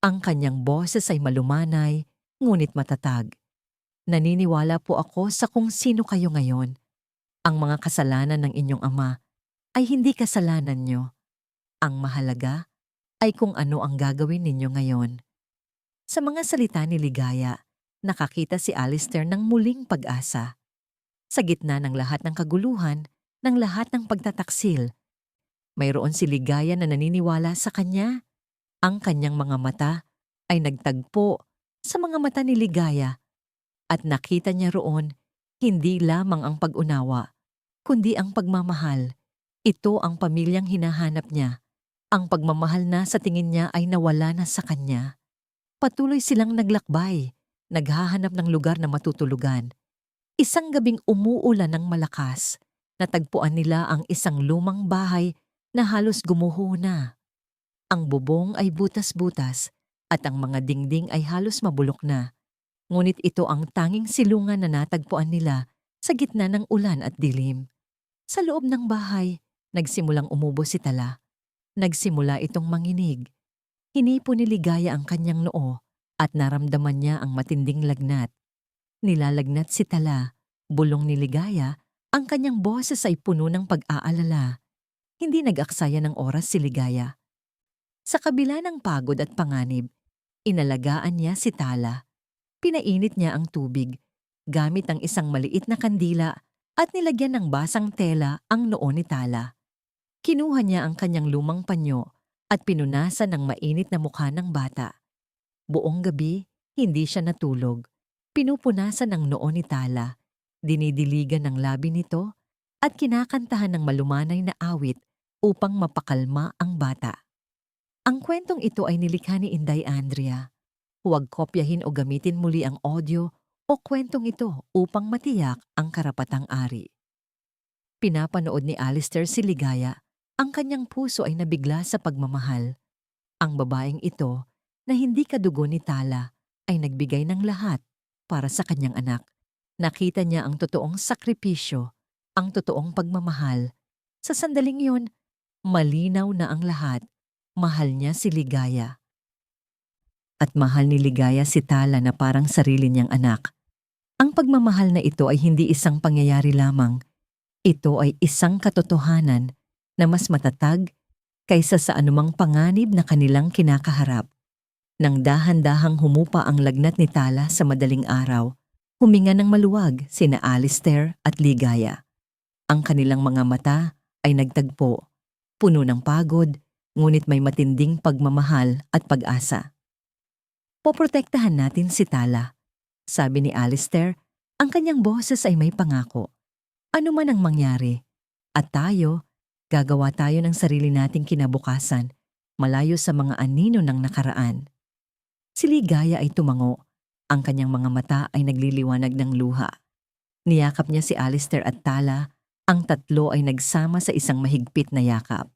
A: Ang kanyang boses ay malumanay, ngunit matatag. "Naniniwala po ako sa kung sino kayo ngayon. Ang mga kasalanan ng inyong ama ay hindi kasalanan niyo. Ang mahalaga ay kung ano ang gagawin ninyo ngayon." Sa mga salita ni Ligaya, nakakita si Alistair ng muling pag-asa. Sa gitna ng lahat ng kaguluhan, ng lahat ng pagtataksil, mayroon si Ligaya na naniniwala sa kanya. Ang kanyang mga mata ay nagtagpo sa mga mata ni Ligaya at nakita niya roon hindi lamang ang pag-unawa, kundi ang pagmamahal. Ito ang pamilyang hinahanap niya. Ang pagmamahal na sa tingin niya ay nawala na sa kanya. Patuloy silang naglakbay, naghahanap ng lugar na matutulugan. Isang gabing umuulan ng malakas, natagpuan nila ang isang lumang bahay na halos gumuho na. Ang bubong ay butas-butas at ang mga dingding ay halos mabulok na. Ngunit ito ang tanging silungan na natagpuan nila sa gitna ng ulan at dilim. Sa loob ng bahay, nagsimulang umubo si Tala. Nagsimula itong manginig. Hinipo ni Ligaya ang kanyang noo at naramdaman niya ang matinding lagnat. Nilalagnat si Tala. Bulong ni Ligaya, ang kanyang boses ay puno ng pag-aalala. Hindi nag-aksaya ng oras si Ligaya. Sa kabila ng pagod at panganib, inalagaan niya si Tala. Pinainit niya ang tubig, gamit ang isang maliit na kandila at nilagyan ng basang tela ang noo ni Tala. Kinuha niya ang kanyang lumang panyo at pinunasan ng mainit na mukha ng bata. Buong gabi, hindi siya natulog. Pinupunasan ang noo ni Tala, dinidiligan ng labi nito at kinakantahan ng malumanay na awit upang mapakalma ang bata. Ang kwentong ito ay nilikha ni Inday Andrea. Huwag kopyahin o gamitin muli ang audio o kwentong ito upang matiyak ang karapatang ari. Pinapanood ni Alistair si Ligaya. Ang kanyang puso ay nabigla sa pagmamahal. Ang babaeng ito, na hindi kadugo ni Tala, ay nagbigay ng lahat para sa kanyang anak. Nakita niya ang totoong sakripisyo, ang totoong pagmamahal. Sa sandaling yun, malinaw na ang lahat. Mahal niya si Ligaya. At mahal ni Ligaya si Tala na parang sarili niyang anak. Ang pagmamahal na ito ay hindi isang pangyayari lamang. Ito ay isang katotohanan na mas matatag kaysa sa anumang panganib na kanilang kinakaharap. Nang dahan-dahang humupa ang lagnat ni Tala sa madaling araw, huminga ng maluwag sina Alistair at Ligaya. Ang kanilang mga mata ay nagtagpo, puno ng pagod, ngunit may matinding pagmamahal at pag-asa. "Poprotektahan natin si Tala," sabi ni Alistair. Ang kanyang boses ay may pangako. "Ano man ang mangyari, at tayo, gagawa tayo ng sarili nating kinabukasan, malayo sa mga anino ng nakaraan." Si Ligaya ay tumango. Ang kanyang mga mata ay nagliliwanag ng luha. Niyakap niya si Alistair at Tala. Ang tatlo ay nagsama sa isang mahigpit na yakap.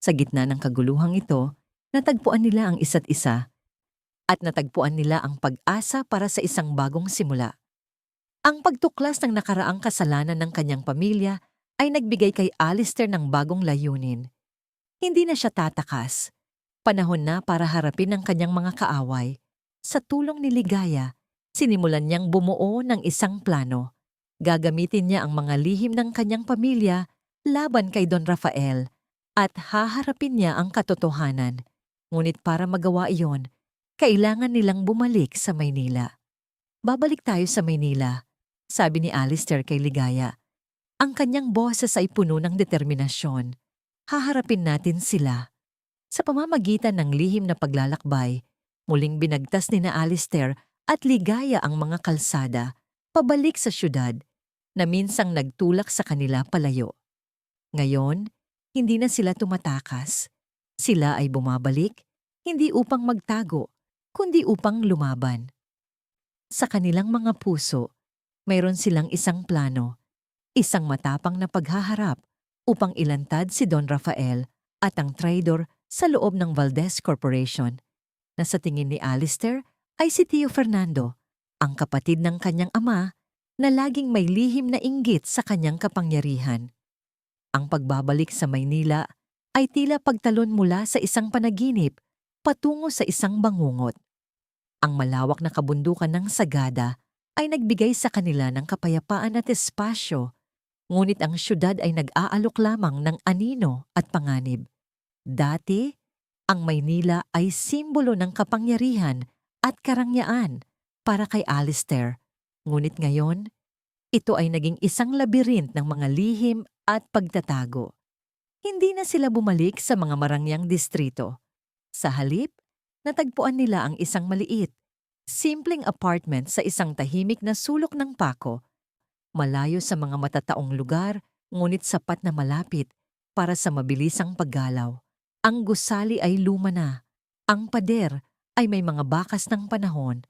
A: Sa gitna ng kaguluhang ito, natagpuan nila ang isa't isa at natagpuan nila ang pag-asa para sa isang bagong simula. Ang pagtuklas ng nakaraang kasalanan ng kanyang pamilya ay nagbigay kay Alistair ng bagong layunin. Hindi na siya tatakas. Panahon na para harapin ang kanyang mga kaaway. Sa tulong ni Ligaya, sinimulan niyang bumuo ng isang plano. Gagamitin niya ang mga lihim ng kanyang pamilya laban kay Don Rafael at haharapin niya ang katotohanan. Ngunit para magawa iyon, kailangan nilang bumalik sa Maynila. "Babalik tayo sa Maynila," sabi ni Alistair kay Ligaya. Ang kanyang boses ay puno ng determinasyon. Haharapin natin sila. Sa pamamagitan ng lihim na paglalakbay, muling binagtas ni na Alistair at Ligaya ang mga kalsada, pabalik sa syudad, na minsang nagtulak sa kanila palayo. Ngayon, hindi na sila tumatakas. Sila ay bumabalik, hindi upang magtago, kundi upang lumaban. Sa kanilang mga puso, Mayroon silang isang plano, isang matapang na paghaharap upang ilantad si Don Rafael at ang traidor sa loob ng Valdez Corporation na sa tingin ni Alistair ay si Tio Fernando, ang kapatid ng kanyang ama na laging may lihim na inggit sa kanyang kapangyarihan. Ang pagbabalik sa Maynila ay tila pagtalon mula sa isang panaginip patungo sa isang bangungot. Ang malawak na kabundukan ng Sagada ay nagbigay sa kanila ng kapayapaan at espasyo, ngunit ang syudad ay nag-aalok lamang ng anino at panganib. Dati, ang Maynila ay simbolo ng kapangyarihan at karangyaan para kay Alistair, ngunit ngayon, ito ay naging isang labirint ng mga lihim at pagtatago. Hindi na sila bumalik sa mga marangyang distrito. Sa halip, natagpuan nila ang isang maliit, simpleng apartment sa isang tahimik na sulok ng Paco, malayo sa mga matataong lugar, ngunit sapat na malapit para sa mabilisang paggalaw. Ang gusali ay luma na, ang pader ay may mga bakas ng panahon,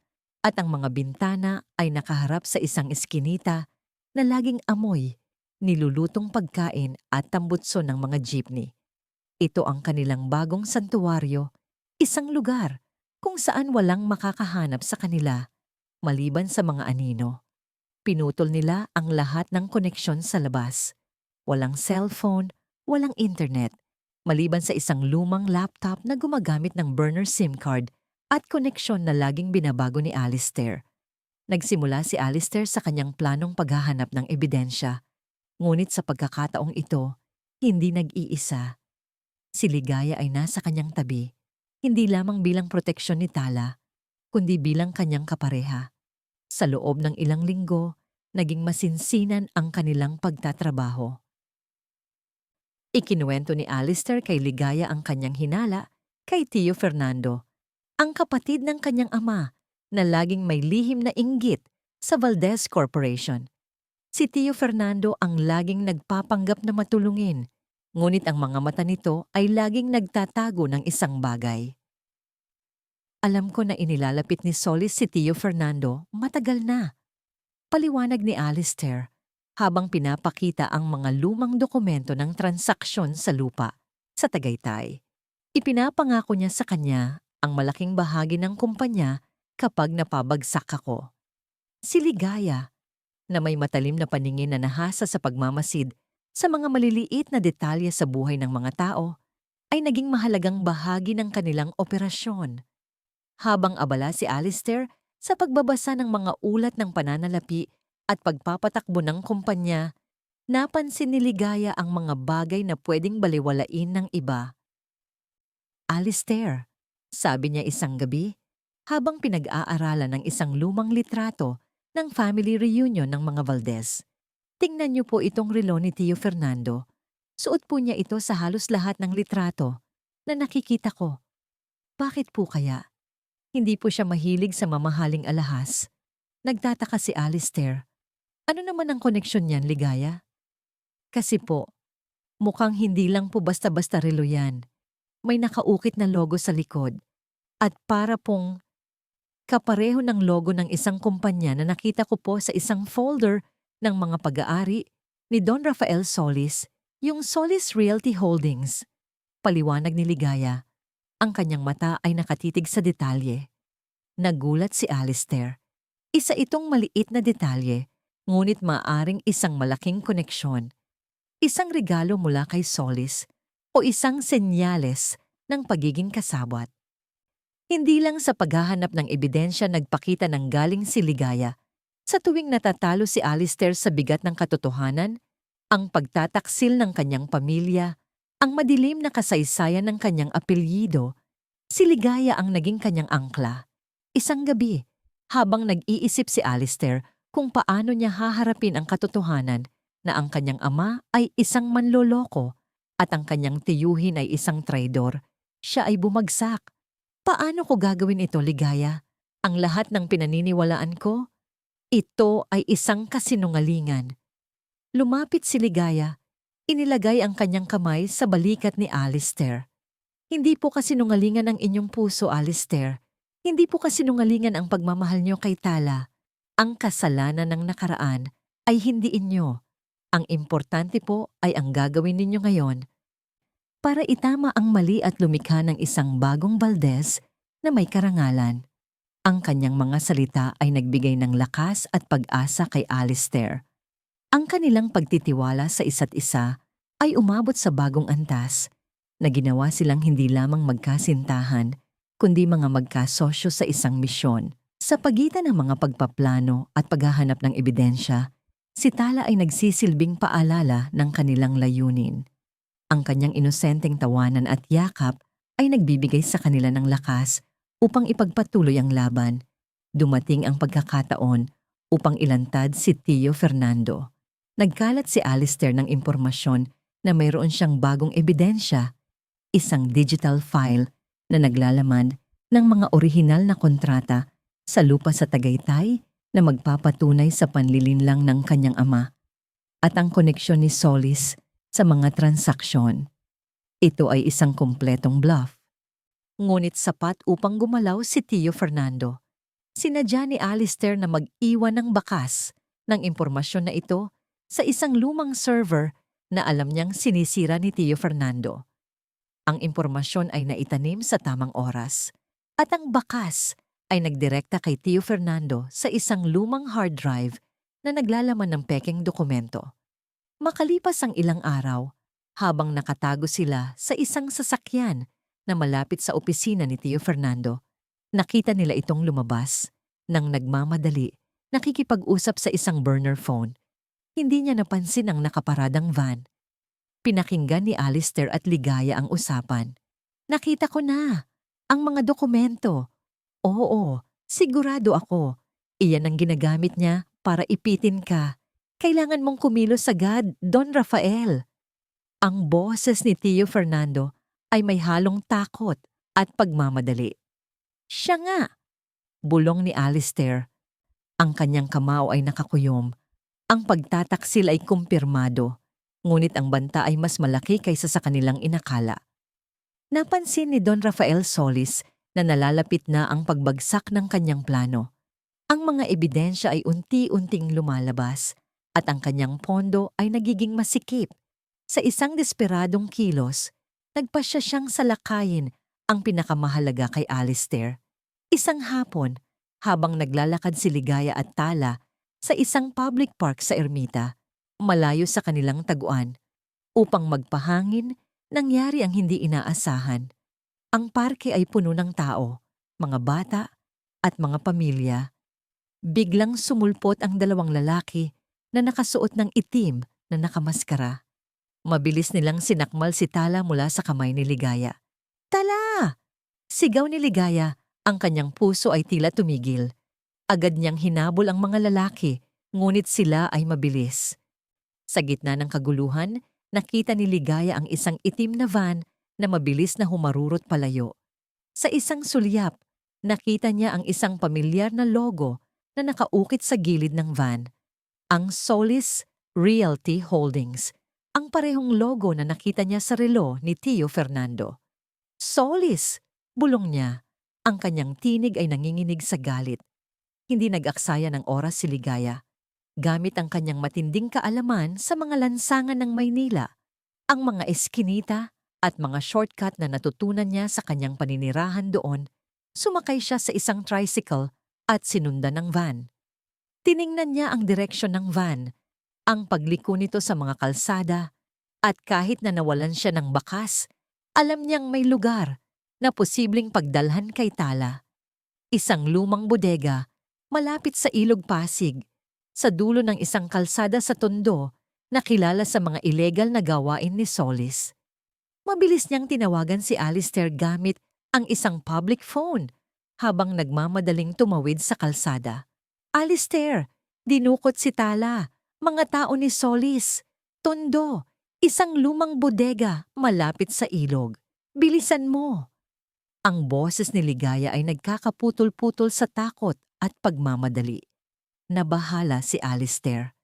A: at ang mga bintana ay nakaharap sa isang eskinita na laging amoy, nilulutong pagkain at tambutso ng mga jeepney. Ito ang kanilang bagong santuwaryo, isang lugar kung saan walang makakahanap sa kanila, maliban sa mga anino. Pinutol nila ang lahat ng koneksyon sa labas. Walang cellphone, walang internet, maliban sa isang lumang laptop na gumagamit ng burner SIM card at koneksyon na laging binabago ni Alistair. Nagsimula si Alistair sa kanyang planong paghahanap ng ebidensya, ngunit sa pagkakataong ito, hindi nag-iisa. Si Ligaya ay nasa kanyang tabi, hindi lamang bilang proteksyon ni Tala, kundi bilang kanyang kapareha. Sa loob ng ilang linggo, naging masinsinan ang kanilang pagtatrabaho. Ikinuwento ni Alistair kay Ligaya ang kanyang hinala kay Tio Fernando, ang kapatid ng kanyang ama na laging may lihim na inggit sa Valdez Corporation. Si Tio Fernando ang laging nagpapanggap na matulungin, ngunit ang mga mata nito ay laging nagtatago ng isang bagay. Alam ko na inilalapit ni Solis si Tio Fernando matagal na. Paliwanag ni Alistair habang pinapakita ang mga lumang dokumento ng transaksyon sa lupa sa Tagaytay. Ipinapangako niya sa kanya ang malaking bahagi ng kumpanya kapag napabagsak ako. Si Ligaya, na may matalim na paningin na nahasa sa pagmamasid sa mga maliliit na detalye sa buhay ng mga tao, ay naging mahalagang bahagi ng kanilang operasyon. Habang abala si Alistair sa pagbabasa ng mga ulat ng pananalapi at pagpapatakbo ng kumpanya, napansin ni Ligaya ang mga bagay na pwedeng baliwalain ng iba. Alistair, sabi niya isang gabi, habang pinag-aaralan ng isang lumang litrato ng family reunion ng mga Valdez. Tingnan niyo po itong relo ni Tio Fernando. Suot po niya ito sa halos lahat ng litrato na nakikita ko. Bakit po kaya? Hindi po siya mahilig sa mamahaling alahas. Nagtataka si Alistair. Ano naman ang koneksyon niyan, Ligaya? Kasi po, mukhang hindi lang po basta-basta relo yan. May nakaukit na logo sa likod. At para pong kapareho ng logo ng isang kumpanya na nakita ko po sa isang folder ng mga pag-aari ni Don Rafael Solis, yung Solis Realty Holdings. Paliwanag ni Ligaya. Ang kanyang mata ay nakatitig sa detalye. Nagulat si Alistair. Isa itong maliit na detalye, ngunit maaring isang malaking koneksyon. Isang regalo mula kay Solis o isang senyales ng pagiging kasabwat. Hindi lang sa paghahanap ng ebidensya nagpakita ng galing si Ligaya. Sa tuwing natatalo si Alistair sa bigat ng katotohanan, ang pagtataksil ng kanyang pamilya, ang madilim na kasaysayan ng kanyang apelyido, si Ligaya ang naging kanyang angkla. Isang gabi, habang nag-iisip si Alistair kung paano niya haharapin ang katotohanan na ang kanyang ama ay isang manloloko at ang kanyang tiyuhin ay isang traidor, siya ay bumagsak. Paano ko gagawin ito, Ligaya? Ang lahat ng pinaniniwalaan ko? Ito ay isang kasinungalingan. Lumapit si Ligaya. Inilagay ang kanyang kamay sa balikat ni Alistair. Hindi po kasinungalingan ang inyong puso, Alistair. Hindi po kasinungalingan ang pagmamahal niyo kay Tala. Ang kasalanan ng nakaraan ay hindi inyo. Ang importante po ay ang gagawin ninyo ngayon para itama ang mali at lumikha ng isang bagong Valdez na may karangalan. Ang kanyang mga salita ay nagbigay ng lakas at pag-asa kay Alistair. Ang kanilang pagtitiwala sa isa't isa ay umabot sa bagong antas na ginawa silang hindi lamang magkasintahan, kundi mga magkasosyo sa isang misyon. Sa pagitan ng mga pagpaplano at paghahanap ng ebidensya, si Tala ay nagsisilbing paalala ng kanilang layunin. Ang kanyang inosenteng tawanan at yakap ay nagbibigay sa kanila ng lakas upang ipagpatuloy ang laban. Dumating ang pagkakataon upang ilantad si Tio Fernando. Nagkalat si Alistair ng impormasyon na mayroon siyang bagong ebidensya, isang digital file na naglalaman ng mga orihinal na kontrata sa lupa sa Tagaytay na magpapatunay sa panlilinlang ng kanyang ama at ang koneksyon ni Solis sa mga transaksyon. Ito ay isang kumpletong bluff. Ngunit sapat upang gumalaw si Tio Fernando. Sinadya ni Alistair na mag-iwan ng bakas ng impormasyon na ito sa isang lumang server na alam niyang sinisira ni Tio Fernando. Ang impormasyon ay naitanim sa tamang oras at ang bakas ay nagdirekta kay Tio Fernando sa isang lumang hard drive na naglalaman ng pekeng dokumento. Makalipas ang ilang araw, habang nakatago sila sa isang sasakyan na malapit sa opisina ni Tio Fernando, nakita nila itong lumabas nang nagmamadali, nakikipag-usap sa isang burner phone. Hindi niya napansin ang nakaparadang van. Pinakinggan ni Alistair at Ligaya ang usapan. Nakita ko na ang mga dokumento. Oo, sigurado ako. Iyan ang ginagamit niya para ipitin ka. Kailangan mong kumilos agad, Don Rafael. Ang boses ni Tio Fernando ay may halong takot at pagmamadali. Siya nga, bulong ni Alistair. Ang kanyang kamao ay nakakuyom. Ang pagtataksil ay kumpirmado, ngunit ang banta ay mas malaki kaysa sa kanilang inakala. Napansin ni Don Rafael Solis na nalalapit na ang pagbagsak ng kanyang plano. Ang mga ebidensya ay unti-unting lumalabas at ang kanyang pondo ay nagiging masikip. Sa isang desperadong kilos, nagpasya siyang salakayin ang pinakamahalaga kay Alistair. Isang hapon, habang naglalakad si Ligaya at Tala sa isang public park sa Ermita, malayo sa kanilang taguan, upang magpahangin, nangyari ang hindi inaasahan. Ang parke ay puno ng tao, mga bata at mga pamilya. Biglang sumulpot ang dalawang lalaki na nakasuot ng itim na nakamaskara. Mabilis nilang sinakmal si Tala mula sa kamay ni Ligaya. Tala! Sigaw ni Ligaya, ang kanyang puso ay tila tumigil. Agad niyang hinabol ang mga lalaki, ngunit sila ay mabilis. Sa gitna ng kaguluhan, nakita ni Ligaya ang isang itim na van na mabilis na humarurot palayo. Sa isang sulyap, nakita niya ang isang pamilyar na logo na nakaukit sa gilid ng van. Ang Solis Realty Holdings, ang parehong logo na nakita niya sa relo ni Tio Fernando. Solis! Bulong niya. Ang kanyang tinig ay nanginginig sa galit. Hindi nag-aksaya ng oras si Ligaya. Gamit ang kanyang matinding kaalaman sa mga lansangan ng Maynila, ang mga eskinita at mga shortcut na natutunan niya sa kanyang paninirahan doon, sumakay siya sa isang tricycle at sinundan ng van. Tiningnan niya ang direksyon ng van, ang pagliko nito sa mga kalsada, at kahit na nawalan siya ng bakas, alam niyang may lugar na posibleng pagdalhan kay Tala. Isang lumang bodega, malapit sa Ilog Pasig, sa dulo ng isang kalsada sa Tondo na kilala sa mga ilegal na gawain ni Solis. Mabilis niyang tinawagan si Alistair gamit ang isang public phone habang nagmamadaling tumawid sa kalsada. Alistair, dinukot si Tala, mga tao ni Solis, Tondo, isang lumang bodega malapit sa ilog. Bilisan mo! Ang boses ni Ligaya ay nagkakaputol-putol sa takot at pagmamadali. Nabahala si Alistair.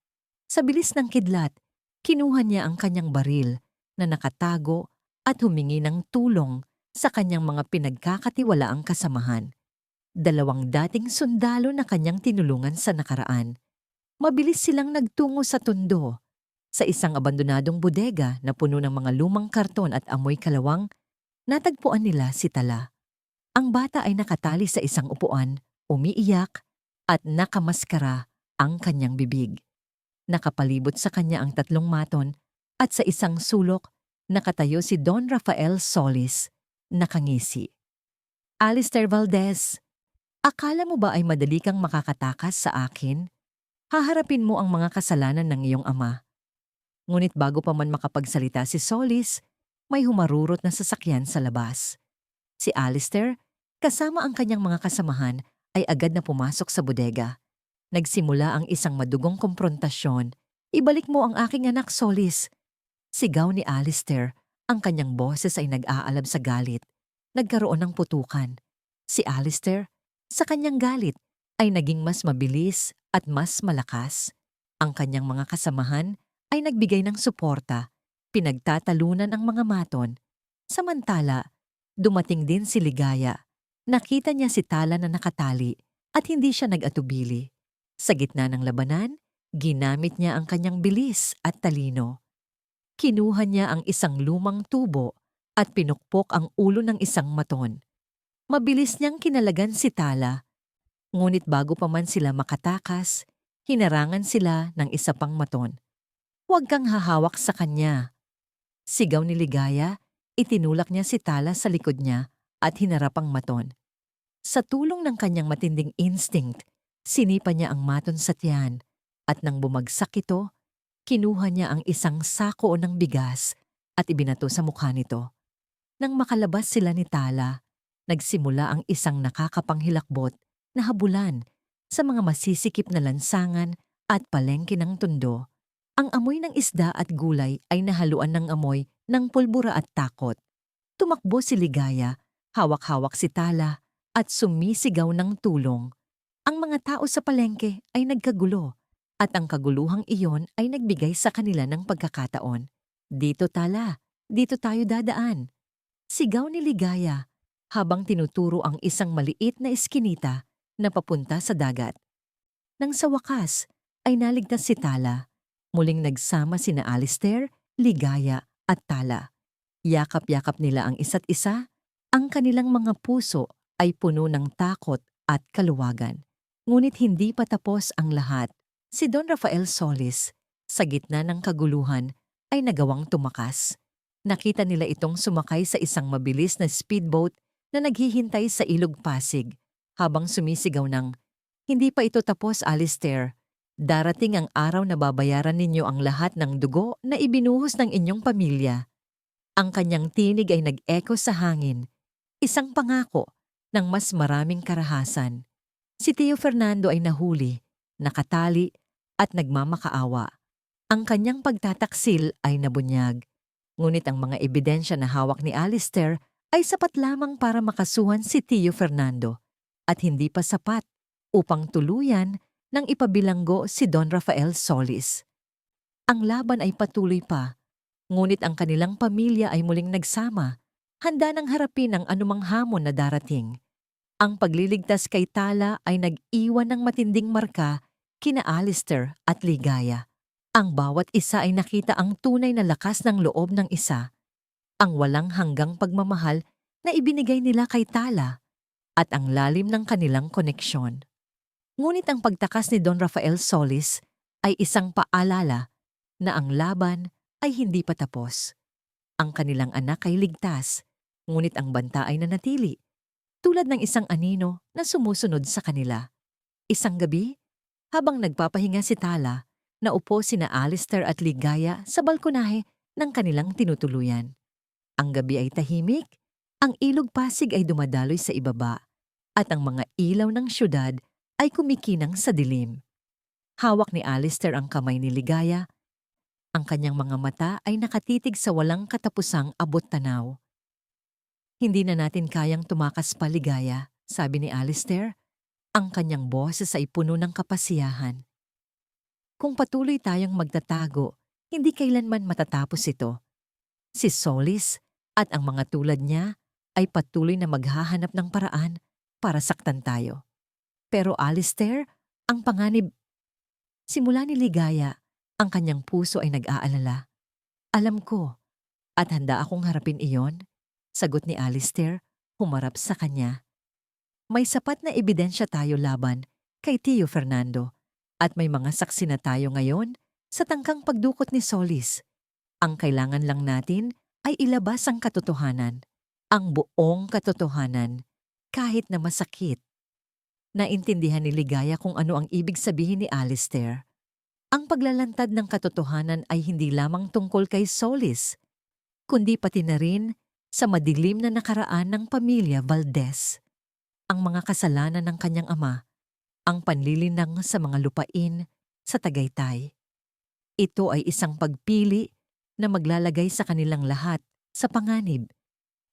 A: Sa bilis ng kidlat, kinuha niya ang kanyang baril na nakatago at humingi ng tulong sa kanyang mga pinagkakatiwalaang kasamahan. Dalawang dating sundalo na kanyang tinulungan sa nakaraan. Mabilis silang nagtungo sa tundo. Sa isang abandonadong bodega na puno ng mga lumang karton at amoy kalawang, natagpuan nila si Tala. Ang bata ay nakatali sa isang upuan, umiiyak, at nakamaskara ang kanyang bibig. Nakapalibot sa kanya ang tatlong maton at sa isang sulok, nakatayo si Don Rafael Solis, nakangisi. Alistair Valdez, akala mo ba ay madali kang makakatakas sa akin? Haharapin mo ang mga kasalanan ng iyong ama. Ngunit bago pa man makapagsalita si Solis, may humarurot na sasakyan sa labas. Si Alistair, kasama ang kanyang mga kasamahan, ay agad na pumasok sa bodega. Nagsimula ang isang madugong komprontasyon. "Ibalik mo ang aking anak, Solis!" Sigaw ni Alistair, ang kanyang boses ay nag-aalab sa galit. Nagkaroon ng putukan. Si Alistair, sa kanyang galit, ay naging mas mabilis at mas malakas. Ang kanyang mga kasamahan ay nagbigay ng suporta, pinagtatalunan ang mga maton. Samantala, dumating din si Ligaya. Nakita niya si Tala na nakatali at hindi siya nag-atubili. Sa gitna ng labanan, ginamit niya ang kanyang bilis at talino. Kinuha niya ang isang lumang tubo at pinukpok ang ulo ng isang maton. Mabilis niyang kinalagan si Tala. Ngunit bago pa man sila makatakas, hinarangan sila ng isa pang maton. "Huwag kang hahawak sa kanya." Sigaw ni Ligaya, itinulak niya si Tala sa likod niya at hinarap ang maton. Sa tulong ng kanyang matinding instinct, sinipa niya ang maton sa tiyan at nang bumagsak ito, kinuha niya ang isang sako ng bigas at ibinato sa mukha nito. Nang makalabas sila ni Tala, nagsimula ang isang nakakapanghilakbot na habulan sa mga masisikip na lansangan at palengke ng tundo. Ang amoy ng isda at gulay ay nahaluan ng amoy ng pulbura at takot. Tumakbo si Ligaya, hawak-hawak si Tala at sumisigaw ng tulong. Ang mga tao sa palengke ay nagkagulo at ang kaguluhang iyon ay nagbigay sa kanila ng pagkakataon. "Dito, Tala, dito tayo dadaan." Sigaw ni Ligaya habang tinuturo ang isang maliit na eskinita na papunta sa dagat. Nang sa wakas ay naligtas si Tala, muling nagsama sina Alistair, Ligaya at Tala. Yakap-yakap nila ang isa't isa, ang kanilang mga puso ay puno ng takot at kaluwagan. Ngunit hindi pa tapos ang lahat. Si Don Rafael Solis, sa gitna ng kaguluhan, ay nagawang tumakas. Nakita nila itong sumakay sa isang mabilis na speedboat na naghihintay sa Ilog Pasig habang sumisigaw ng, "Hindi pa ito tapos, Alistair. Darating ang araw na babayaran ninyo ang lahat ng dugo na ibinuhos ng inyong pamilya." Ang kanyang tinig ay nag-echo sa hangin, isang pangako ng mas maraming karahasan. Si Tio Fernando ay nahuli, nakatali at nagmamakaawa. Ang kanyang pagtataksil ay nabunyag. Ngunit ang mga ebidensya na hawak ni Alistair ay sapat lamang para makasuhan si Tio Fernando at hindi pa sapat upang tuluyan nang ipabilanggo si Don Rafael Solis. Ang laban ay patuloy pa, ngunit ang kanilang pamilya ay muling nagsama, handa nang harapin ang anumang hamon na darating. Ang pagliligtas kay Tala ay nag-iwan ng matinding marka kina Alistair at Ligaya. Ang bawat isa ay nakita ang tunay na lakas ng loob ng isa, ang walang hanggang pagmamahal na ibinigay nila kay Tala, at ang lalim ng kanilang koneksyon. Ngunit ang pagtakas ni Don Rafael Solis ay isang paalala na ang laban ay hindi pa tapos. Ang kanilang anak ay ligtas, ngunit ang banta ay nanatili, tulad ng isang anino na sumusunod sa kanila. Isang gabi, habang nagpapahinga si Tala, naupo sina Alistair at Ligaya sa balkonahe ng kanilang tinutuluyan. Ang gabi ay tahimik, ang Ilog Pasig ay dumadaloy sa ibaba, at ang mga ilaw ng syudad ay kumikinang sa dilim. Hawak ni Alistair ang kamay ni Ligaya. Ang kanyang mga mata ay nakatitig sa walang katapusang abot-tanaw. "Hindi na natin kayang tumakas pa, Ligaya," sabi ni Alistair. Ang kanyang boses ay puno ng kapasiyahan. "Kung patuloy tayong magtatago, hindi kailanman matatapos ito. Si Solis at ang mga tulad niya ay patuloy na maghahanap ng paraan para saktan tayo. Pero Alistair, ang panganib, simula ni Ligaya, ang kanyang puso ay nag-aalala. Alam ko, at handa akong harapin iyon, sagot ni Alistair, humarap sa kanya. May sapat na ebidensya tayo laban kay Tio Fernando at may mga saksi na tayo ngayon sa tangkang pagdukot ni Solis. Ang kailangan lang natin ay ilabas ang katotohanan, ang buong katotohanan, kahit na masakit. Naintindihan ni Ligaya kung ano ang ibig sabihin ni Alistair. Ang paglalantad ng katotohanan ay hindi lamang tungkol kay Solis, kundi pati na rin sa madilim na nakaraan ng pamilya Valdez. Ang mga kasalanan ng kanyang ama, ang panlilinang sa mga lupain sa Tagaytay. Ito ay isang pagpili na maglalagay sa kanilang lahat sa panganib.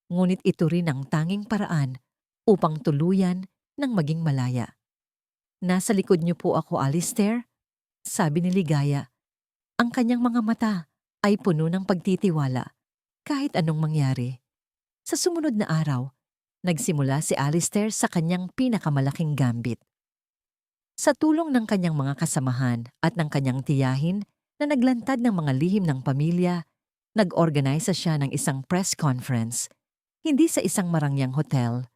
A: Ngunit ito rin ang tanging paraan upang tuluyan ng maging malaya. Nasa likod niyo po ako, Alistair, sabi ni Ligaya. Ang kanyang mga mata ay puno ng pagtitiwala kahit anong mangyari. Sa sumunod na araw, nagsimula si Alistair sa kanyang pinakamalaking gambit. Sa tulong ng kanyang mga kasamahan at ng kanyang tiyahin na naglantad ng mga lihim ng pamilya, nag-organisa siya ng isang press conference, hindi sa isang marangyang hotel,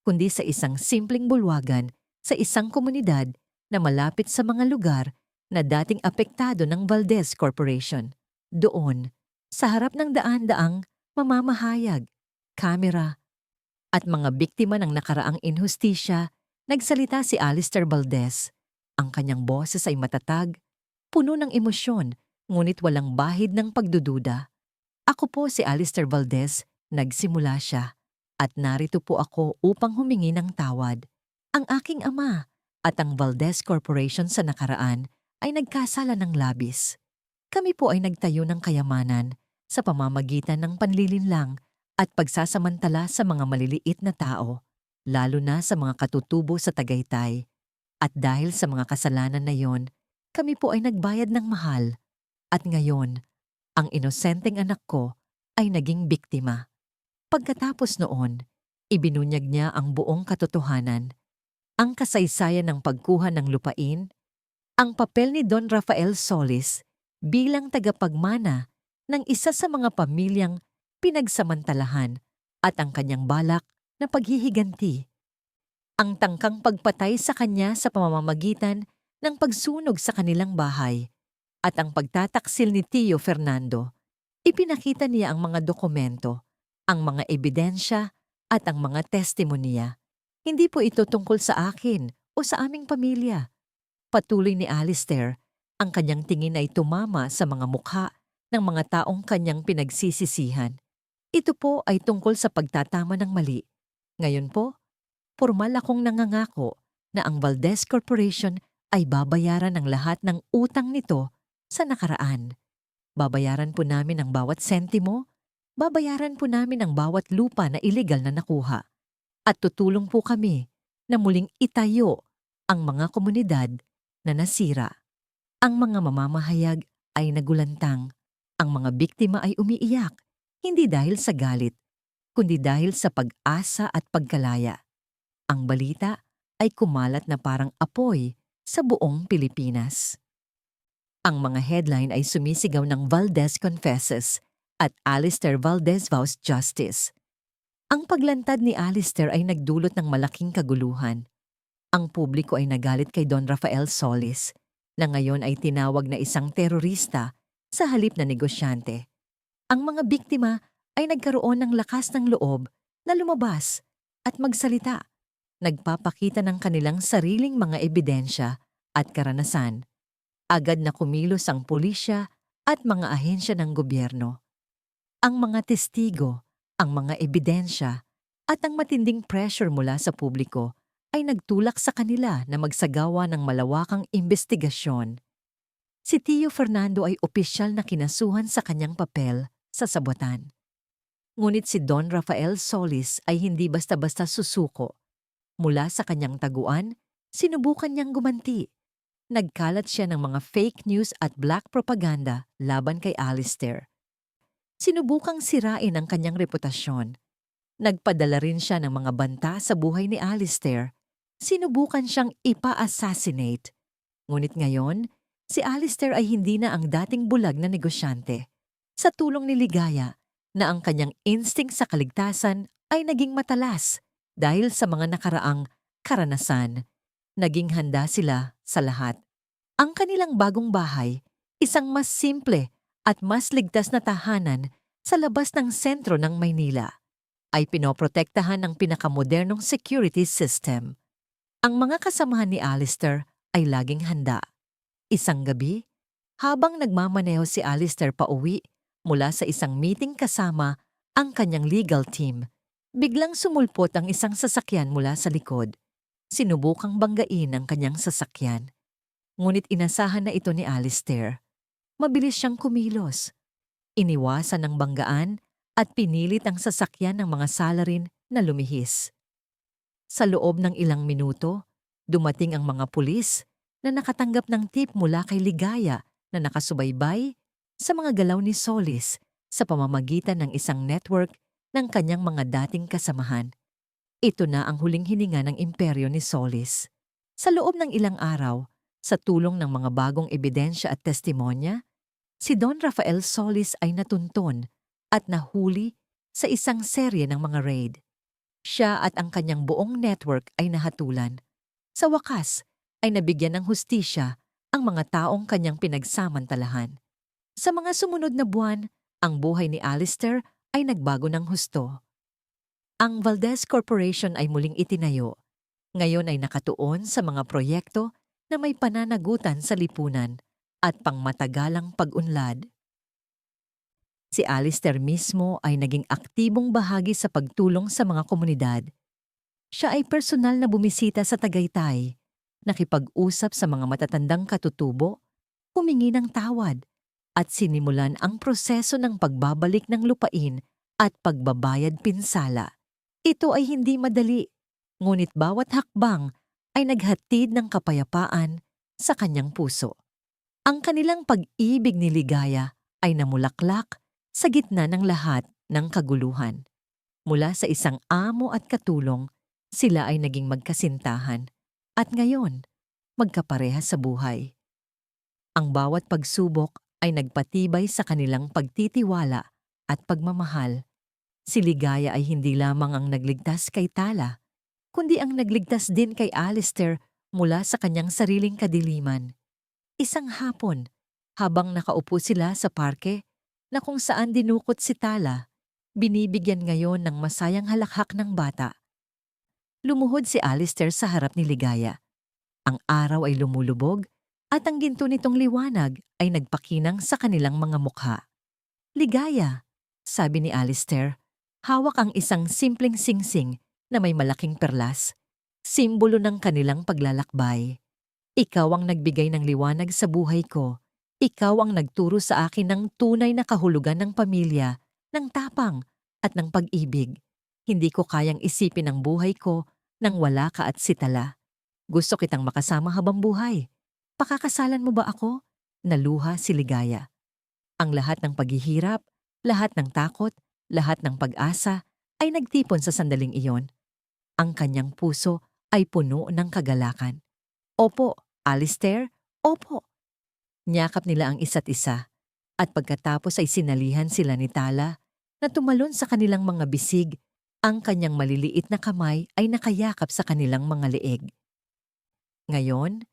A: kundi sa isang simpleng bulwagan sa isang komunidad na malapit sa mga lugar na dating apektado ng Valdez Corporation. Doon, sa harap ng daan-daang mamamahayag, kamera, at mga biktima ng nakaraang inhustisya, nagsalita si Alistair Valdez. Ang kanyang boses ay matatag, puno ng emosyon, ngunit walang bahid ng pagdududa. Ako po si Alistair Valdez, nagsimula siya, at narito po ako upang humingi ng tawad. Ang aking ama at ang Valdez Corporation sa nakaraan ay nagkasala ng labis. Kami po ay nagtayo ng kayamanan sa pamamagitan ng panlilinlang at pagsasamantala sa mga maliliit na tao, lalo na sa mga katutubo sa Tagaytay. At dahil sa mga kasalanan na yon, kami po ay nagbayad ng mahal. At ngayon, ang inosenteng anak ko ay naging biktima. Pagkatapos noon, ibinunyag niya ang buong katotohanan, ang kasaysayan ng pagkuha ng lupain, ang papel ni Don Rafael Solis bilang tagapagmana ng isa sa mga pamilyang pinagsamantalahan at ang kanyang balak na paghihiganti. Ang tangkang pagpatay sa kanya sa pamamagitan ng pagsunog sa kanilang bahay at ang pagtataksil ni Tio Fernando. Ipinakita niya ang mga dokumento, ang mga ebidensya at ang mga testimonya. Hindi po ito tungkol sa akin o sa aming pamilya. Patuloy ni Alistair, ang kanyang tingin ay tumama sa mga mukha ng mga taong kanyang pinagsisisihan. Ito po ay tungkol sa pagtatama ng mali. Ngayon po, formal akong nangangako na ang Valdez Corporation ay babayaran ng lahat ng utang nito sa nakaraan. Babayaran po namin ang bawat sentimo, babayaran po namin ang bawat lupa na iligal na nakuha. At tutulong po kami na muling itayo ang mga komunidad na nasira. Ang mga mamamahayag ay nagulantang. Ang mga biktima ay umiiyak, hindi dahil sa galit, kundi dahil sa pag-asa at pagkalaya. Ang balita ay kumalat na parang apoy sa buong Pilipinas. Ang mga headline ay sumisigaw ng Valdez Confesses at Alistair Valdez Vows Justice. Ang paglantad ni Alistair ay nagdulot ng malaking kaguluhan. Ang publiko ay nagalit kay Don Rafael Solis, na ngayon ay tinawag na isang terorista sa halip na negosyante. Ang mga biktima ay nagkaroon ng lakas ng loob na lumabas at magsalita. Nagpapakita ng kanilang sariling mga ebidensya at karanasan. Agad na kumilos ang pulisya at mga ahensya ng gobyerno. Ang mga testigo, ang mga ebidensya, at ang matinding pressure mula sa publiko ay nagtulak sa kanila na magsagawa ng malawakang investigasyon. Si Tio Fernando ay opisyal na kinasuhan sa kanyang papel sa sabotan. Ngunit si Don Rafael Solis ay hindi basta-basta susuko. Mula sa kanyang taguan, sinubukan niyang gumanti. Nagkalat siya ng mga fake news at black propaganda laban kay Alistair. Sinubukang sirain ang kanyang reputasyon. Nagpadala rin siya ng mga banta sa buhay ni Alistair. Sinubukan siyang ipa-assassinate. Ngunit ngayon, si Alistair ay hindi na ang dating bulag na negosyante. Sa tulong ni Ligaya, na ang kanyang instinct sa kaligtasan ay naging matalas dahil sa mga nakaraang karanasan. Naging handa sila sa lahat. Ang kanilang bagong bahay, isang mas simple at mas ligtas na tahanan sa labas ng sentro ng Maynila, ay pinoprotektahan ng pinakamodernong security system. Ang mga kasamahan ni Alistair ay laging handa. Isang gabi, habang nagmamaneho si Alistair pauwi mula sa isang meeting kasama ang kanyang legal team, biglang sumulpot ang isang sasakyan mula sa likod. Sinubukang banggain ang kanyang sasakyan. Ngunit inasahan na ito ni Alistair. Mabilis siyang kumilos. Iniwasan ng banggaan at pinilit ang sasakyan ng mga salarin na lumihis. Sa loob ng ilang minuto, dumating ang mga pulis na nakatanggap ng tip mula kay Ligaya na nakasubaybay sa mga galaw ni Solis sa pamamagitan ng isang network ng kanyang mga dating kasamahan. Ito na ang huling hininga ng imperyo ni Solis. Sa loob ng ilang araw, sa tulong ng mga bagong ebidensya at testimonya, si Don Rafael Solis ay natunton at nahuli sa isang serye ng mga raid. Siya at ang kanyang buong network ay nahatulan. Sa wakas, ay nabigyan ng hustisya ang mga taong kanyang pinagsamantalahan. Sa mga sumunod na buwan, ang buhay ni Alistair ay nagbago ng husto. Ang Valdez Corporation ay muling itinayo. Ngayon ay nakatuon sa mga proyekto na may pananagutan sa lipunan at pangmatagalang pag-unlad. Si Alistair mismo ay naging aktibong bahagi sa pagtulong sa mga komunidad. Siya ay personal na bumisita sa Tagaytay, nakipag-usap sa mga matatandang katutubo, humingi ng tawad, at sinimulan ang proseso ng pagbabalik ng lupain at pagbabayad pinsala. Ito ay hindi madali, ngunit bawat hakbang ay naghatid ng kapayapaan sa kanyang puso. Ang kanilang pag-ibig ni Ligaya ay namulaklak sa gitna ng lahat ng kaguluhan. Mula sa isang amo at katulong, sila ay naging magkasintahan at ngayon, magkaparehas sa buhay. Ang bawat pagsubok ay nagpatibay sa kanilang pagtitiwala at pagmamahal. Si Ligaya ay hindi lamang ang nagligtas kay Tala, kundi ang nagligtas din kay Alistair mula sa kanyang sariling kadiliman. Isang hapon, habang nakaupo sila sa parke na kung saan dinukot si Tala, binibigyan ngayon ng masayang halakhak ng bata. Lumuhod si Alistair sa harap ni Ligaya. Ang araw ay lumulubog at ang ginto nitong liwanag ay nagpakinang sa kanilang mga mukha. Ligaya, sabi ni Alistair, hawak ang isang simpleng singsing na may malaking perlas, simbolo ng kanilang paglalakbay. Ikaw ang nagbigay ng liwanag sa buhay ko. Ikaw ang nagturo sa akin ng tunay na kahulugan ng pamilya, ng tapang at ng pag-ibig. Hindi ko kayang isipin ang buhay ko nang wala ka at si Tala. Gusto kitang makasama habang buhay. Pakakasalan mo ba ako? Naluha si Ligaya. Ang lahat ng paghihirap, lahat ng takot, lahat ng pag-asa ay nagtipon sa sandaling iyon. Ang kanyang puso ay puno ng kagalakan. Opo, Alistair, opo. Niyakap nila ang isa't isa at pagkatapos ay sinalihan sila ni Tala na tumalon sa kanilang mga bisig. Ang kanyang maliliit na kamay ay nakayakap sa kanilang mga leeg. Ngayon,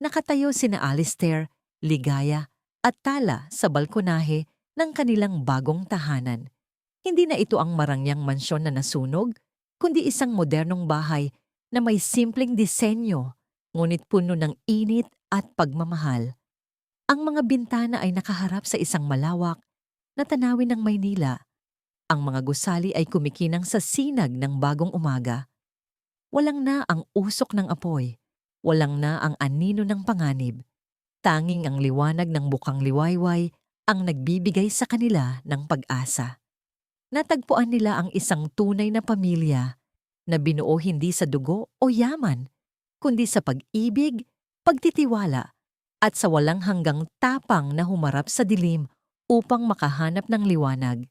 A: nakatayo sina Alistair, Ligaya at Tala sa balkonahe ng kanilang bagong tahanan. Hindi na ito ang marangyang mansyon na nasunog, kundi isang modernong bahay na may simpleng disenyo, ngunit puno ng init at pagmamahal. Ang mga bintana ay nakaharap sa isang malawak na tanawin ng Maynila. Ang mga gusali ay kumikinang sa sinag ng bagong umaga. Walang na ang usok ng apoy, walang na ang anino ng panganib. Tanging ang liwanag ng bukang liwayway ang nagbibigay sa kanila ng pag-asa. Natagpuan nila ang isang tunay na pamilya na binuo hindi sa dugo o yaman, kundi sa pag-ibig, pagtitiwala, at sa walang hanggang tapang na humarap sa dilim upang makahanap ng liwanag.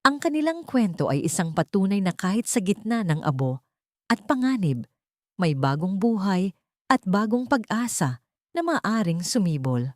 A: Ang kanilang kwento ay isang patunay na kahit sa gitna ng abo at panganib, may bagong buhay at bagong pag-asa na maaring sumibol.